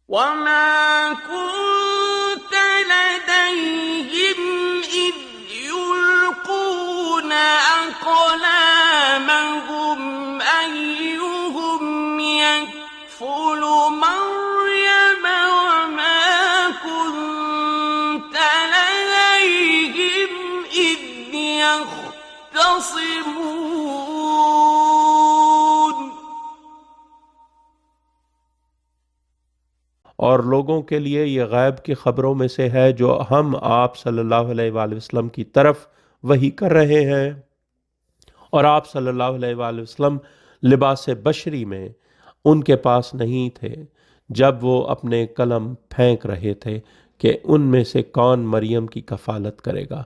وَمَا كُنْتَ لَدَيْهِمْ إِذْ يُلْقُونَ أَقْلَامَهُمْ أَيُّهُمْ يَكْفُلُ مَرْيَمَ وَمَا كُنْتَ لَدَيْهِمْ إِذْ يَخْتَصِمُونَ. और लोगों के लिए ये गैब की ख़बरों में से है जो हम आप सल्लल्लाहु अलैहि वसल्लम की तरफ वही कर रहे हैं। और आप सल्लल्लाहु अलैहि वसल्लम लिबास बशरी में उनके पास नहीं थे जब वो अपने कलम फेंक रहे थे कि उनमें से कौन मरियम की कफ़ालत करेगा।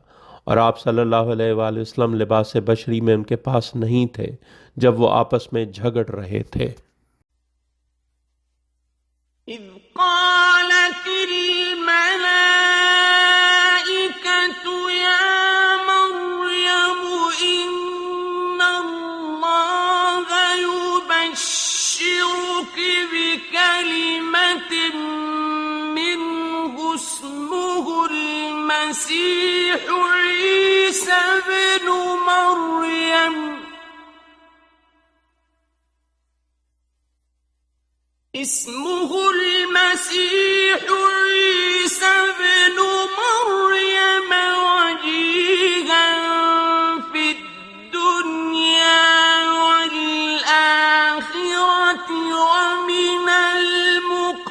और आप सल्लल्लाहु अलैहि वसल्लम लिबास बशरी में उनके पास नहीं थे जब वो आपस में झगड़ रहे थे। إِذْ قَالَتِ الْمَلَائِكَةُ يَا مَرْيَمُ إِنَّ اللَّهَ يُبَشِّرُكِ بِكَلِمَةٍ مِّنْهُ اسْمُهُ الْمَسِيحُ عِيسَى ابْنُ مَرْيَمَ اسمه المسيح عيسى ابن مريم وجيها في الدنيا والآخرة ومن المقربين.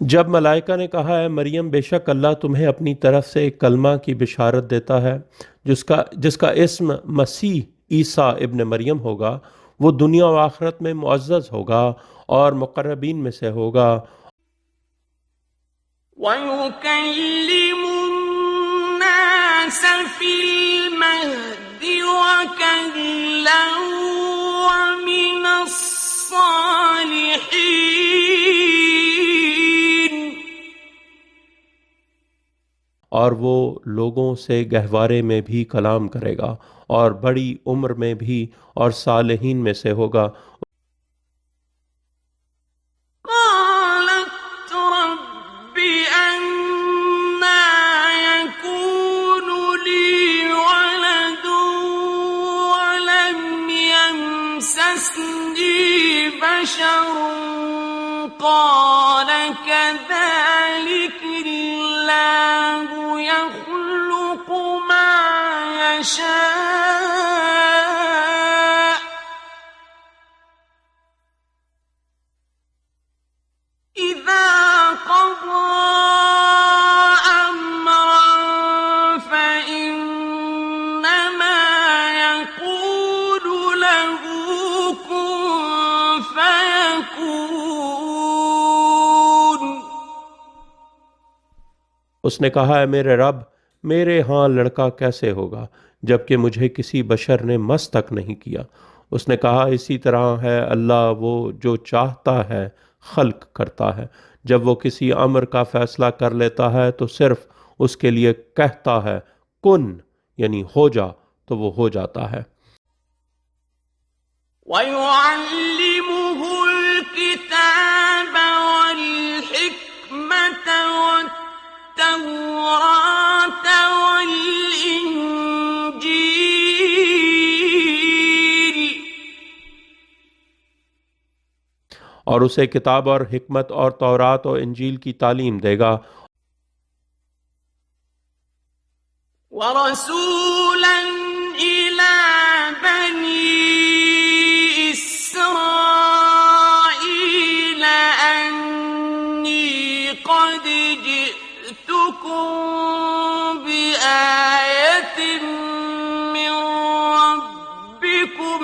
जब मलाइका ने कहा, है मरियम, बेशक अल्लाह तुम्हें अपनी तरफ से एक कलमा की बिशारत देता है जिसका इस्म मसीह ईसा इब्न मरियम होगा। वो दुनिया व आखिरत में मुअज़्ज़ज़ होगा और मुक़र्रबीन में से होगा। وَيُكَلِّمُ النَّاسَ فِي الْمَهْدِ وَكَهْلًا وَمِنَ الصَّالِحِينَ. और वो लोगों से गहवारे में भी कलाम करेगा और बड़ी उम्र में भी और सालेहीन में से होगा। قالت رب أنى يكون لي ولد ولم يمسسني بشر قال كذلك الله يخلق ما يشاء إذا قضى أمرا فإنما يقول له كن فيكون. उसने कहा, है मेरे रब, मेरे यहाँ लड़का कैसे होगा जबकि मुझे किसी बशर ने मस तक नहीं किया। उसने कहा, इसी तरह है अल्लाह वो जो चाहता है खल्क करता है। जब वो किसी अमर का फैसला कर लेता है तो सिर्फ उसके लिए कहता है कुन, यानी हो जा, तो वो हो जाता है। ويعلمه الكتاب والحكمة والتوراة والإنجيل और उसे किताब और हिकमत और तौरात और इंजील की तालीम देगा। ورسولا إلى بني إسرائيل أني قد جئتكم بآية من ربكم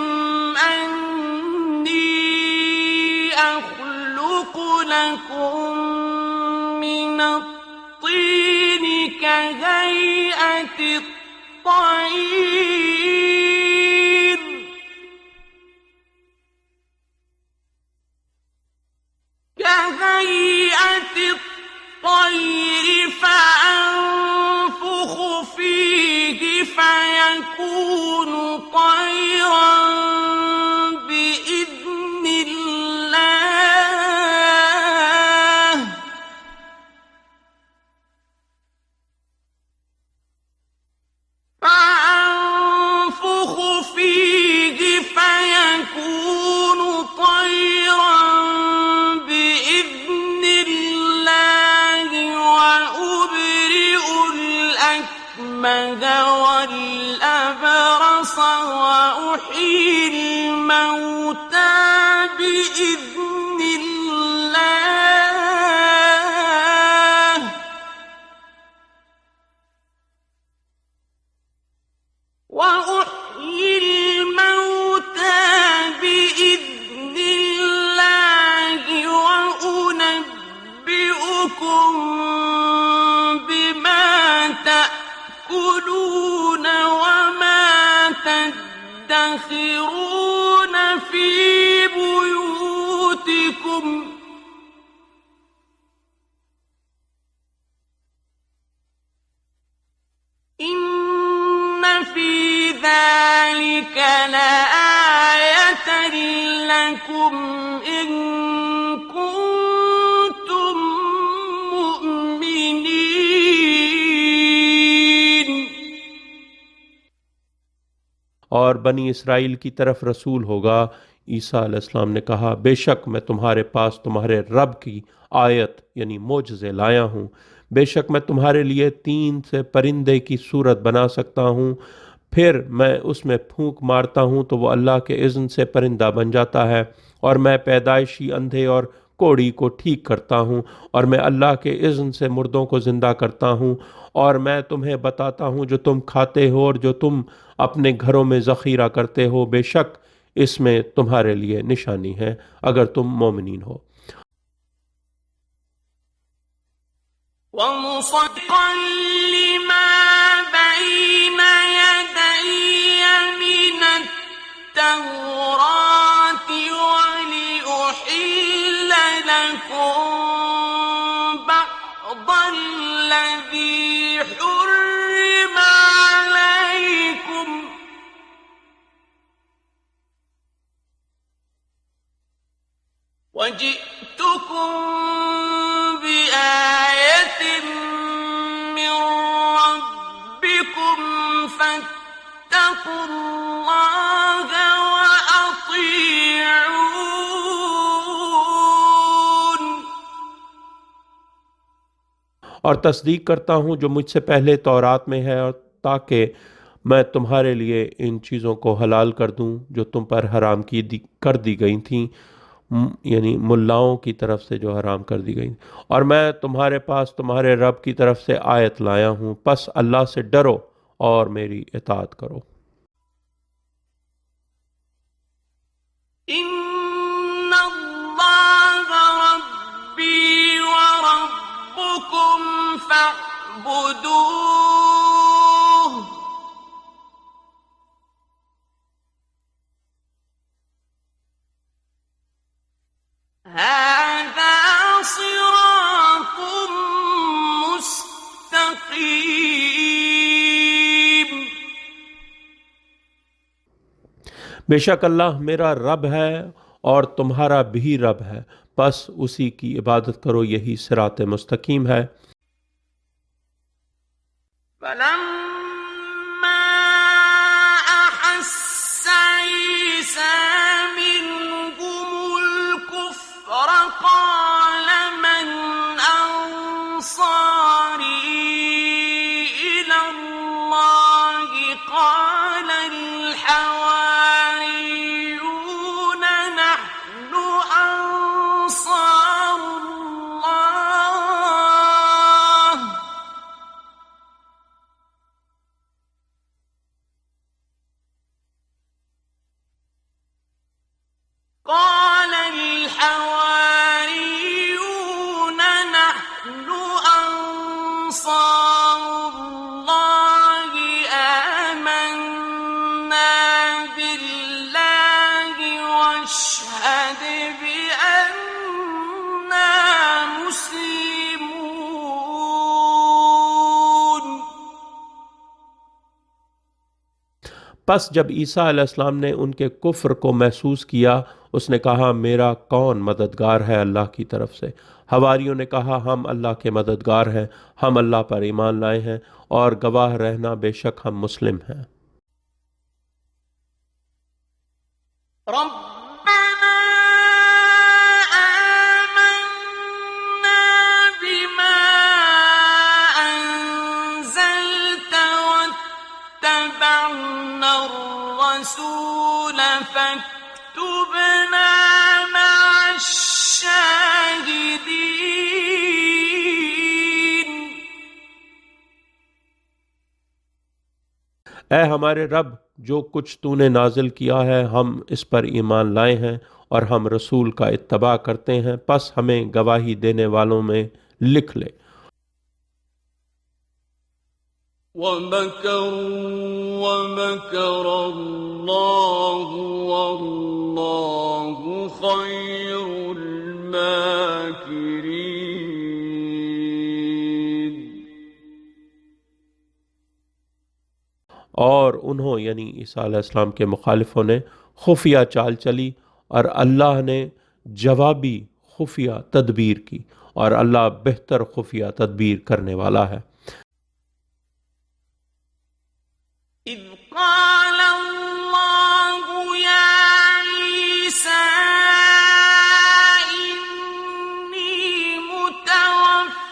أني أخلق لكم من الطين كهيئة الطير فأنفخ فيه فيكون طيرا بإذن الله فأنفخ فيه فيكون طيرا بإذن الله وأبرئ الأكمه والأبرص وأحيي الموتى بإذن الله وأحيي الموتى بإذن الله وأنبئكم بما تأكلون وما تدخرون في بيوتكم إن في ذلك لآية لكم إن كنتم مؤمنين. और बनी इसराइल की तरफ रसूल होगा। ईसा अलैहिस्सलाम ने कहा, बेशक मैं तुम्हारे पास तुम्हारे रब की आयत यानी मोजज़े लाया हूँ। बेशक मैं तुम्हारे लिए 3 से परिंदे की सूरत बना सकता हूँ, फिर मैं उसमें फूंक मारता हूँ तो वो अल्लाह के इज़्न से परिंदा बन जाता है, और मैं पैदाइशी अंधे और कोड़ी को ठीक करता हूँ, और मैं अल्लाह के इज़्न से मुर्दों को ज़िंदा करता हूँ, और मैं तुम्हें बताता हूँ जो तुम खाते हो और जो तुम अपने घरों में ज़ख़ीरा करते हो। बेशक इसमें तुम्हारे लिए निशानी है अगर तुम मोमिनीन हो। ومصدقا لما بين يدي من التوراة ولأحل لكم بعض الذي حرم عليكم وجئتكم بآية من ربكم فاتقوا الله وأطيعون. और तस्दीक करता हूँ जो मुझसे पहले तौरात में है, और ताकि मैं तुम्हारे लिए इन चीज़ों को हलाल कर दूं जो तुम पर हराम कर दी गई थीं, यानी मुल्लाओं की तरफ से जो हराम कर दी गई, और मैं तुम्हारे पास तुम्हारे रब की तरफ से आयत लाया हूं, बस अल्लाह से डरो और मेरी इताअत करो। इन्नल्लाह रब्बी व रब्बुकुम फअब्दूह हाज़ा सिरातुम मुस्तक़ीम। बेशक अल्लाह मेरा रब है और तुम्हारा भी रब है, बस उसी की इबादत करो, यही सिरात मुस्तकीम है। फलम्मा अहस्स ईसा मिनहुमुल कुफ्र क़ाल मन अंसारी इलल्लाहि क़ाल अल हवारियून नहनु अंसारुल्लाह قال الحواريون نحن أنصار الله آمنا بالله واشهد بأننا مسلمون। बस जब ईसा अलैहिस्सलाम ने उनके कुफ्र को महसूस किया, उसने कहा मेरा कौन मददगार है अल्लाह की तरफ से। हवारियों ने कहा हम अल्लाह के मददगार हैं, हम अल्लाह पर ईमान लाए हैं और गवाह रहना बेशक हम मुस्लिम हैं। रब्बना आमन्ना बिमा अंज़लत वत्तबअना अर्रसूल फक्तुबना मअश शाहिदीन। ऐ हमारे रब, जो कुछ तूने नाजिल किया है हम इस पर ईमान लाए हैं और हम रसूल का इत्तबा करते हैं, बस हमें गवाही देने वालों में लिख ले। وَمَكَرُوا وَمَكَرَ اللَّهُ وَاللَّهُ خَيْرُ الْمَاكِرِينَ। और उन्हों यानी ईसा अलैहिस्सलाम के मुखालिफों ने खुफिया चाल चली और अल्लाह ने जवाबी खुफिया तदबीर की, और अल्लाह बेहतर खुफिया तदबीर करने वाला है। إذ قال الله يا عيسى إني متوفيك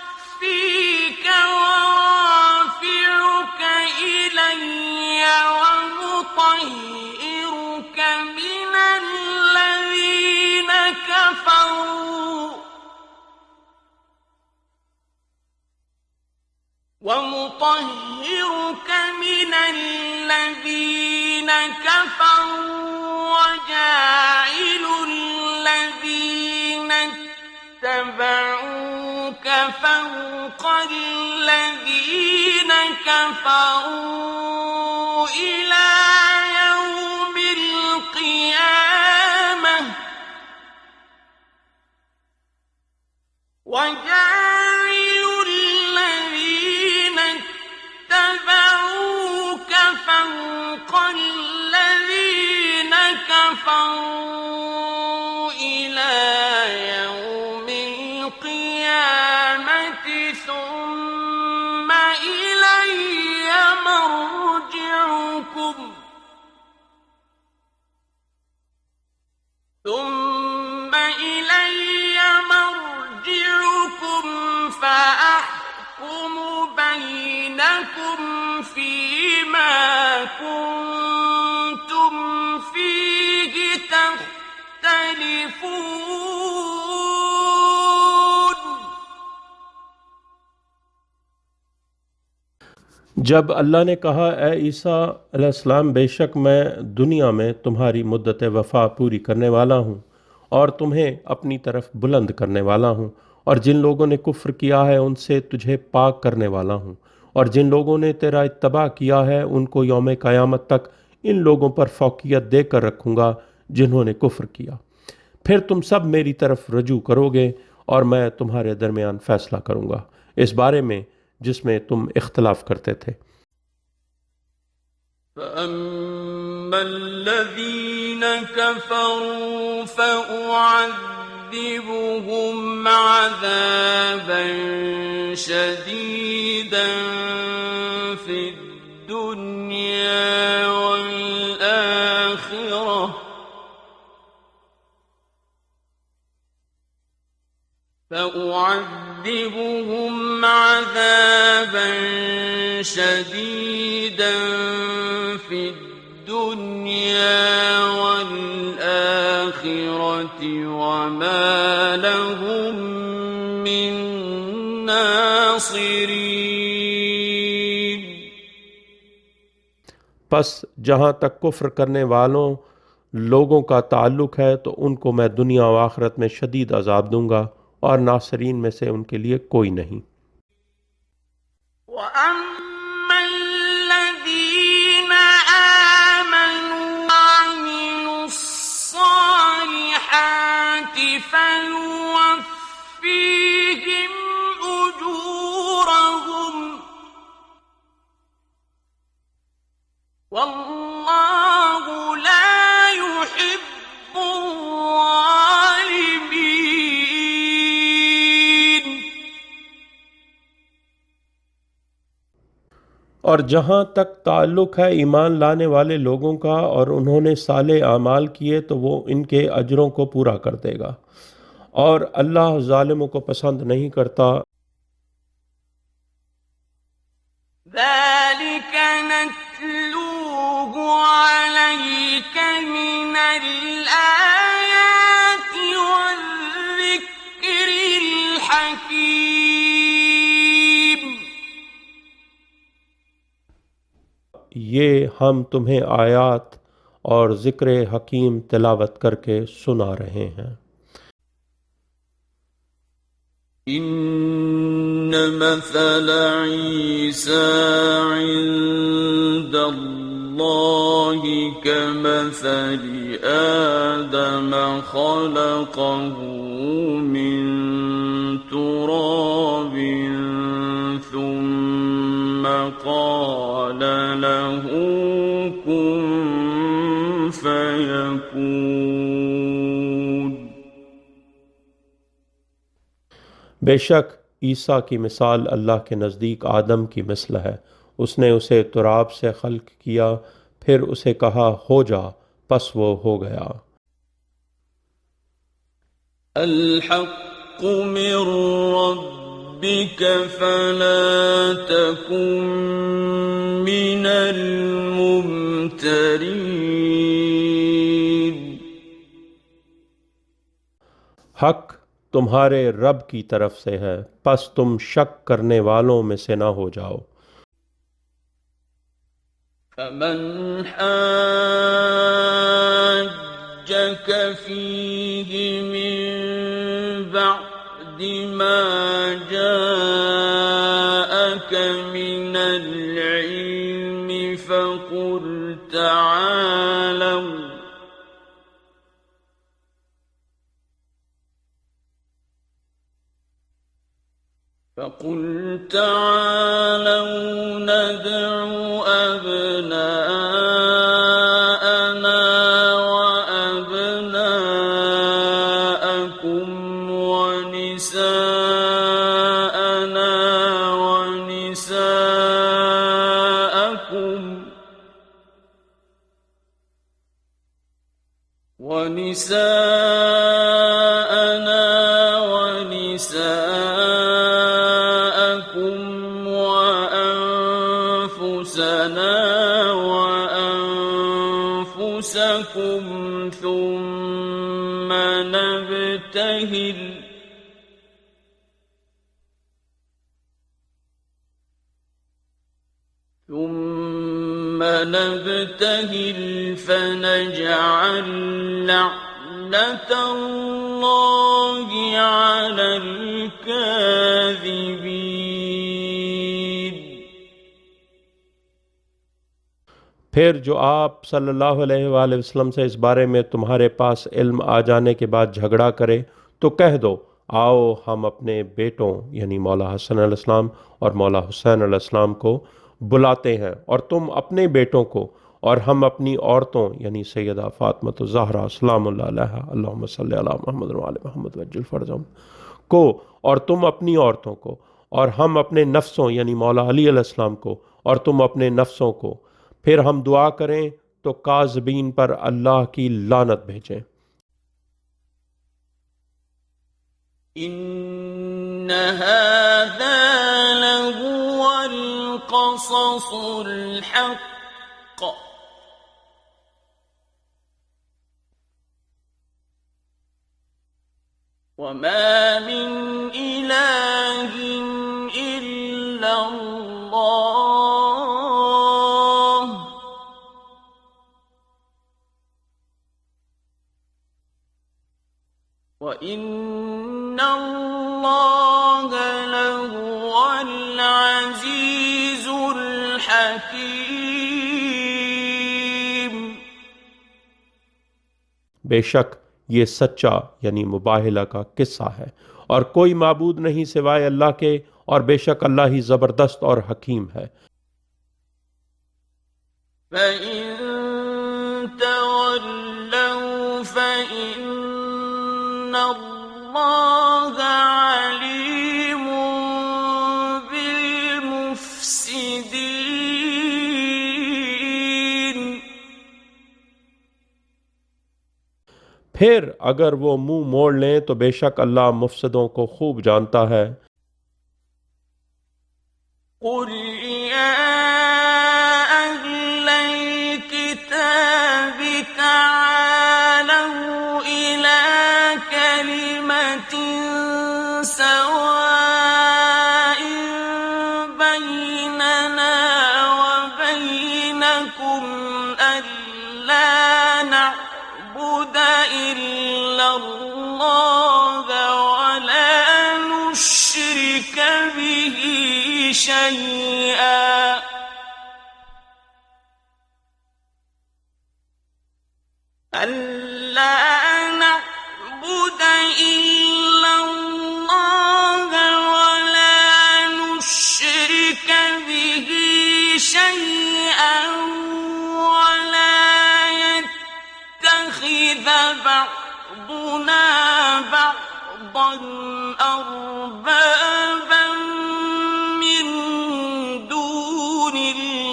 ورافعك إلي ومطهرك من الذين كفروا وجاعل الذين اتبعوك فوق الذين كفروا إلى يوم القيامة وجاعل الذين اتبعوك فوق الذين كفروا إلى يوم القيامة ثم إلي مرجعكم فأحكم بينكم فيما जब अल्लाह ने कहा, ए ईसा अलैहिस्सलाम, बेशक मैं दुनिया में तुम्हारी मुद्दत वफ़ा पूरी करने वाला हूँ और तुम्हें अपनी तरफ बुलंद करने वाला हूँ, और जिन लोगों ने कुफ्र किया है उनसे तुझे पाक करने वाला हूँ, और जिन लोगों ने तेरा इत्तबा किया है उनको यौम क़यामत तक इन लोगों पर फौकियत देकर रखूँगा जिन्होंने कुफ्र किया। फिर तुम सब मेरी तरफ रजू करोगे और मैं तुम्हारे दरमियान फ़ैसला करूँगा इस बारे में जिसमें तुम इख्तलाफ करते थे। فأما الذين كفروا فأعذبهم عذابا شديدا في الدنيا والآخرة فأعذبهم عذابا شديدا في الدنيا والآخرة وما لهم من ناصرين। बस जहाँ तक कुफ्र करने वालों लोगों का ताल्लुक है तो उनको मैं दुनिया और आखिरत में शदीद अजाब दूंगा और नासरीन में से उनके लिए कोई नहीं। وأما الذين آمنوا وعملوا الصالحات فيوفيهم أجورهم والله لا يحب الظالمين। और जहाँ तक ताल्लुक है ईमान लाने वाले लोगों का और उन्होंने साले आमाल किए तो वो इनके अजरों को पूरा कर देगा, और अल्लाह जालिमों को पसंद नहीं करता। ذلك نتلوه عليك من الآيات والذكر الحكيم। ये हम तुम्हें आयात और ज़िक्र हकीम तिलावत करके सुना रहे हैं। إن مثل عيسى عند الله كمثل آدم خلقه من تراب ثم قال له كن فيكون। बेशक ईसा की मिसाल अल्लाह के नज़दीक आदम की मिसल है। उसने उसे तुराब से खल्क किया, फिर उसे कहा हो जा, पस वो हो गया। الحق من ربك فلا تكن من الممترين। हक तुम्हारे रब की तरफ से है, पस तुम शक करने वालों में से ना हो जाओ। فمن حاجك فيه من بعد ما جاءك من العلم فقل تعالوا ندع أبناءنا وأبناءكم ونساءنا ونساءكم وأنفسنا وأنفسكم ثم نبتهل ثم نبتهل فنجعل لعنة الله على الكاذبين। फिर जो आप सल्लल्लाहु अलैहि वसल्लम से इस बारे में तुम्हारे पास इल्म आ जाने के बाद झगड़ा करे तो कह दो, आओ हम अपने बेटों यानी मौला हसन अलैहिस्सलाम और मौला हुसैन अलैहिस्सलाम को बुलाते हैं और तुम अपने बेटों को, और हम अपनी औरतों यानी सैयदा फातिमा ज़हरा सलामुल्लाह अलैहा अल्लाहुम्मा सल्लि अला मुहम्मद व आले मुहम्मद वज्जिल फरजहम को, और तुम अपनी औरतों को, और हम अपने नफ्सों यानी मौला अली अलैहिस्सलाम को, और तुम अपने नफ्सों को। फिर हम दुआ करें तो काज़बीन पर अल्लाह की लानत भेजें। إن هذا لهو القصص الحق وما من إله إلا الله وإن الله لهو العزيز الحكيم। बेशक ये सच्चा यानी मुबाहिला का किस्सा है, और कोई माबूद नहीं सिवाय अल्लाह के, और बेशक अल्लाह ही ज़बरदस्त और हकीम है। فإن تولوا فإن الله عليم بالمفسدين। फिर अगर वो मुंह मोड़ लें तो बेशक अल्लाह मुफसदों को खूब जानता है। قل يا أهل الكتاب تعالوا إلى كلمة سواء بيننا وبينكم ألا نعبد إلا الله ولا نشرك به شيئا ألا نعبد إلا الله ولا نشرك به شيئا ولا يتخذ بعضنا بعضا أربابا من دون الله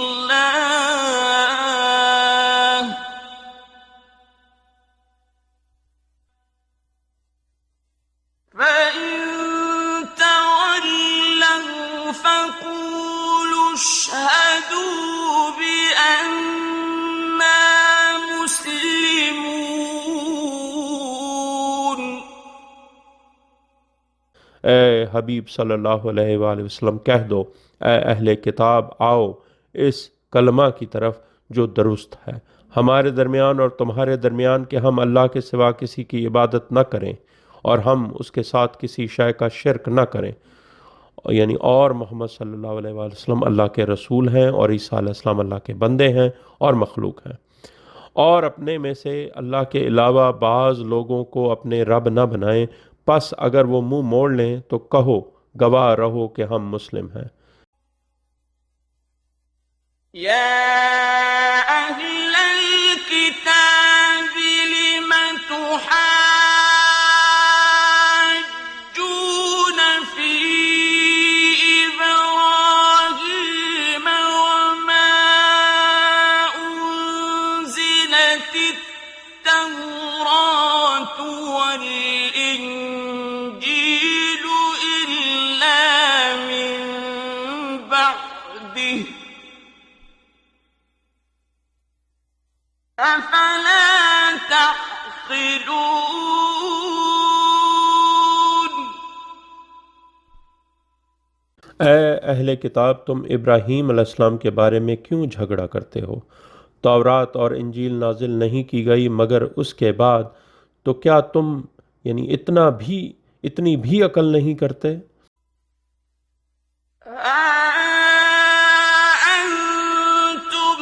فإن تولوا فقولوا اشهدوا بأننا مسلمون। ए हबीब सल्लल्लाहु अलैहि वसल्लम कह दो, ए अहले किताब आओ इस कलमा की तरफ जो दुरुस्त है हमारे दरमियान और तुम्हारे दरमियान कि हम अल्लाह के सिवा किसी की इबादत न करें और हम उसके साथ किसी शय का शिरक न करें, यानी और मोहम्मद सल्लल्लाहु अलैहि वसल्लम अल्लाह के रसूल हैं और ईसा अलैहिस्सलाम अल्लाह के बंदे हैं और मखलूक हैं, और अपने में से अल्लाह के अलावा बाज़ लोगों को अपने रब न बनाएं। पस अगर वो मुंह मोड़ लें तो कहो, गवाह रहो कि हम मुस्लिम हैं। या अहलल किताब लिम तुहाज्जून फी इब्राहीम वमा उन्ज़िलतित तौरातु वल इंजीलु इल्ला मिन बअदिही अफला तअक़िलून। ए अहले किताब, तुम इब्राहीम अलैहिस्सलाम के बारे में क्यों झगड़ा करते हो? तौरात और इंजील नाजिल नहीं की गई मगर उसके बाद, तो क्या तुम यानी इतनी भी अकल नहीं करते? أنتم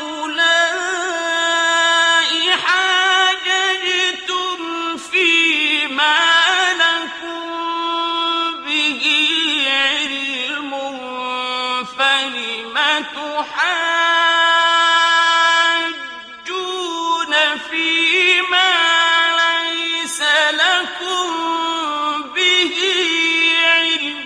هؤلاء حاججتم فيما لكم به علم فلم تحاجون فيما ليس لكم به علم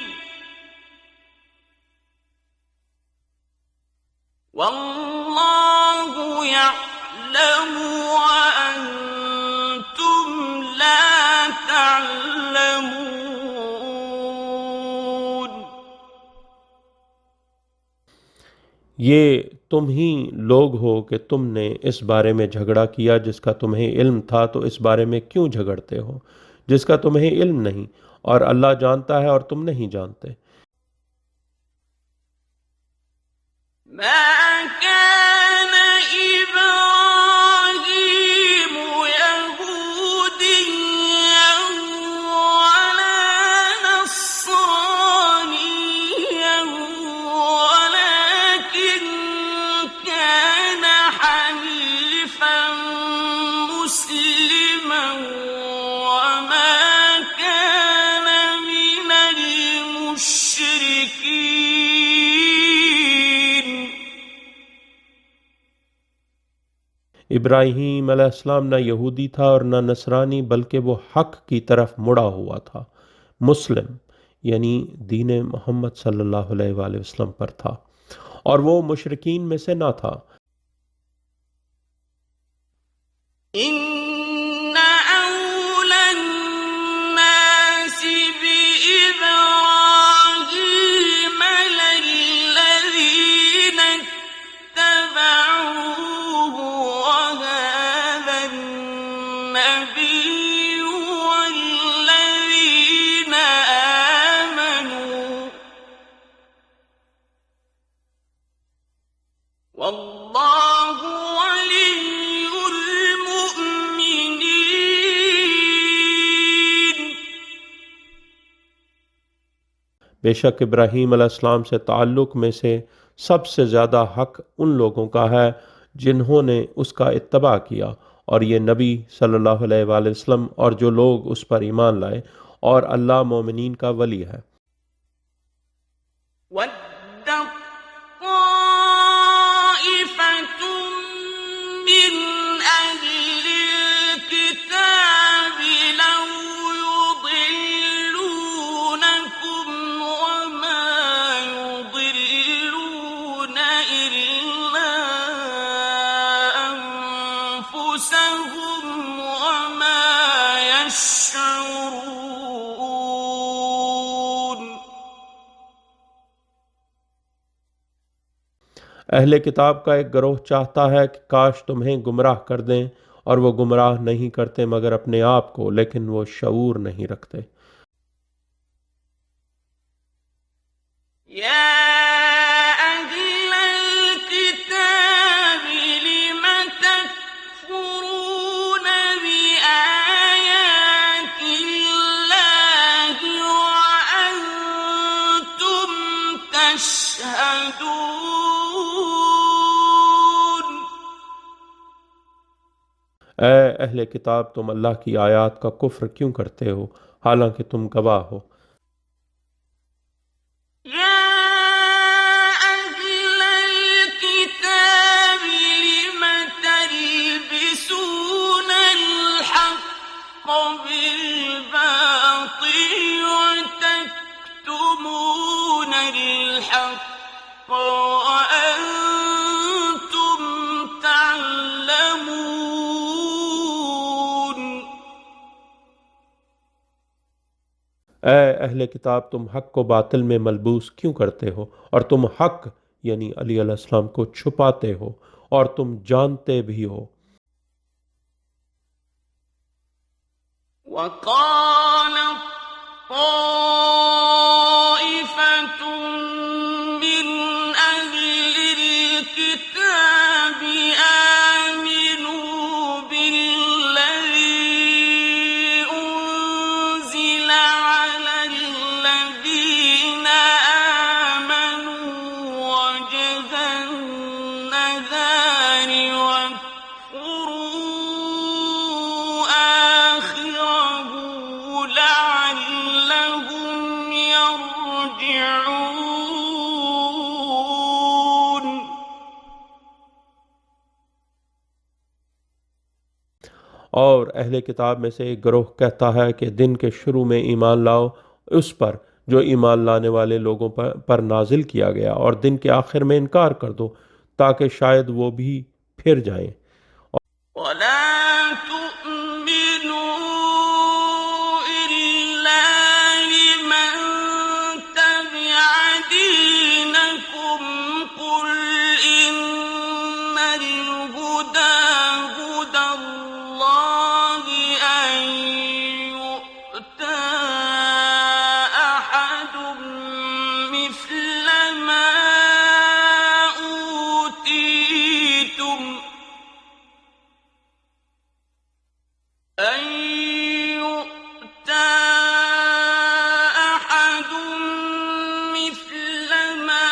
والله يعلم وأنتم لا تعلمون ये तुम ही लोग हो कि तुमने इस बारे में झगड़ा किया जिसका तुम्हें इल्म था, तो इस बारे में क्यों झगड़ते हो जिसका तुम्हें इल्म नहीं? और अल्लाह जानता है और तुम नहीं जानते। ما كان إبراهيم يهوديا ولا نصرانيا ولكن كان حنيفا مسلما وما كان من المشركين इब्राहीम अलैहिस्सलाम न यहूदी था और न नसरानी, बल्कि वो हक की तरफ मुड़ा हुआ था, मुस्लिम यानी दीन मोहम्मद सल्लल्लाहु अलैहि वसल्लम पर था, और वो मुशरिकीन में से ना था। إن أولى الناس بإبراهيم للذين اتبعوه وهذا النبي والذين آمنوا والله ولي المؤمنين बेशक इब्राहीम अलैहिस्सलाम से ताल्लुक़ में से सबसे ज़्यादा हक उन लोगों का है जिन्होंने उसका इत्तबा किया, और ये नबी सल्लल्लाहु अलैहि वसल्लम और जो लोग उस पर ईमान लाए, और अल्लाह मोमिनीन का वली है। ود طائفة من أهل الكتاب لو يضلونكم وما يضلون إلا أنفسهم وما يشعرون अहले किताब का एक गिरोह चाहता है कि काश तुम्हें गुमराह कर दें, और वो गुमराह नहीं करते मगर अपने आप को, लेकिन वो शऊर नहीं रखते। يا أهل الكتاب لم تكفرون بآيات الله وأنتم تشهدون ए अहले किताब, तुम अल्लाह की आयत का कुफ्र क्यों करते हो हालांकि तुम गवाह हो? يا أهل الكتاب لم تلبسون الحق بالباطل وتكتمون الحق وأنتم تعلمون ए अहले किताब, तुम हक को बातिल में मलबूस क्यों करते हो, और तुम हक यानी अली अलैहिस्सलाम को छुपाते हो, और तुम जानते भी हो। وقال طائفة من أهل الكتاب آمنوا بالذي أنزل على الذين آمنوا وجه النهار واكفروا آخره لعلهم يرجعون. और अहले किताब में से एक ग्रोह कहता है कि दिन के शुरू में ईमान लाओ उस पर जो ईमान लाने वाले लोगों पर नाजिल किया गया, और दिन के आखिर में इनकार कर दो ताकि शायद वो भी फिर जाएं। ولا تؤمنوا إلا لمن تبع دينكم قل إن الهدى هدى الله أن يؤتى أحد مثل ما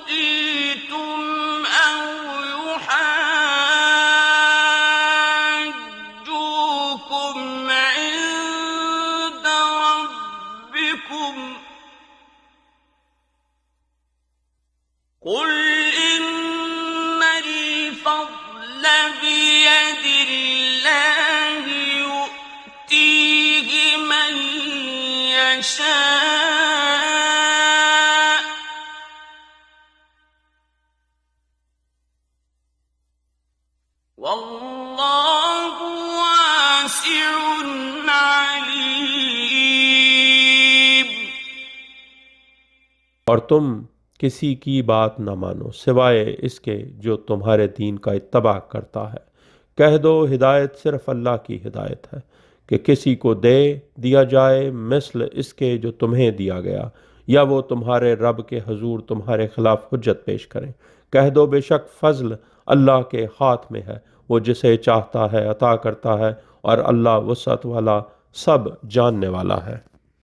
أوتيتم أو يحاجوكم عند ربكم قل إن الفضل بيد الله يؤتيه من يشاء والله واسع عليم. और तुम किसी की बात न मानो सिवाय इसके जो तुम्हारे दीन का इत्तबा करता है। कह दो हिदायत सिर्फ अल्लाह की हिदायत है कि किसी को दिया जाए मिस्ल इसके जो तुम्हें दिया गया, या वो तुम्हारे रब के हजूर तुम्हारे खिलाफ हुज्जत पेश करें। कह दो बेशक फजल अल्लाह के हाथ में है, वो जिसे चाहता है अता करता है, और अल्लाह वसअत वाला सब जानने वाला है।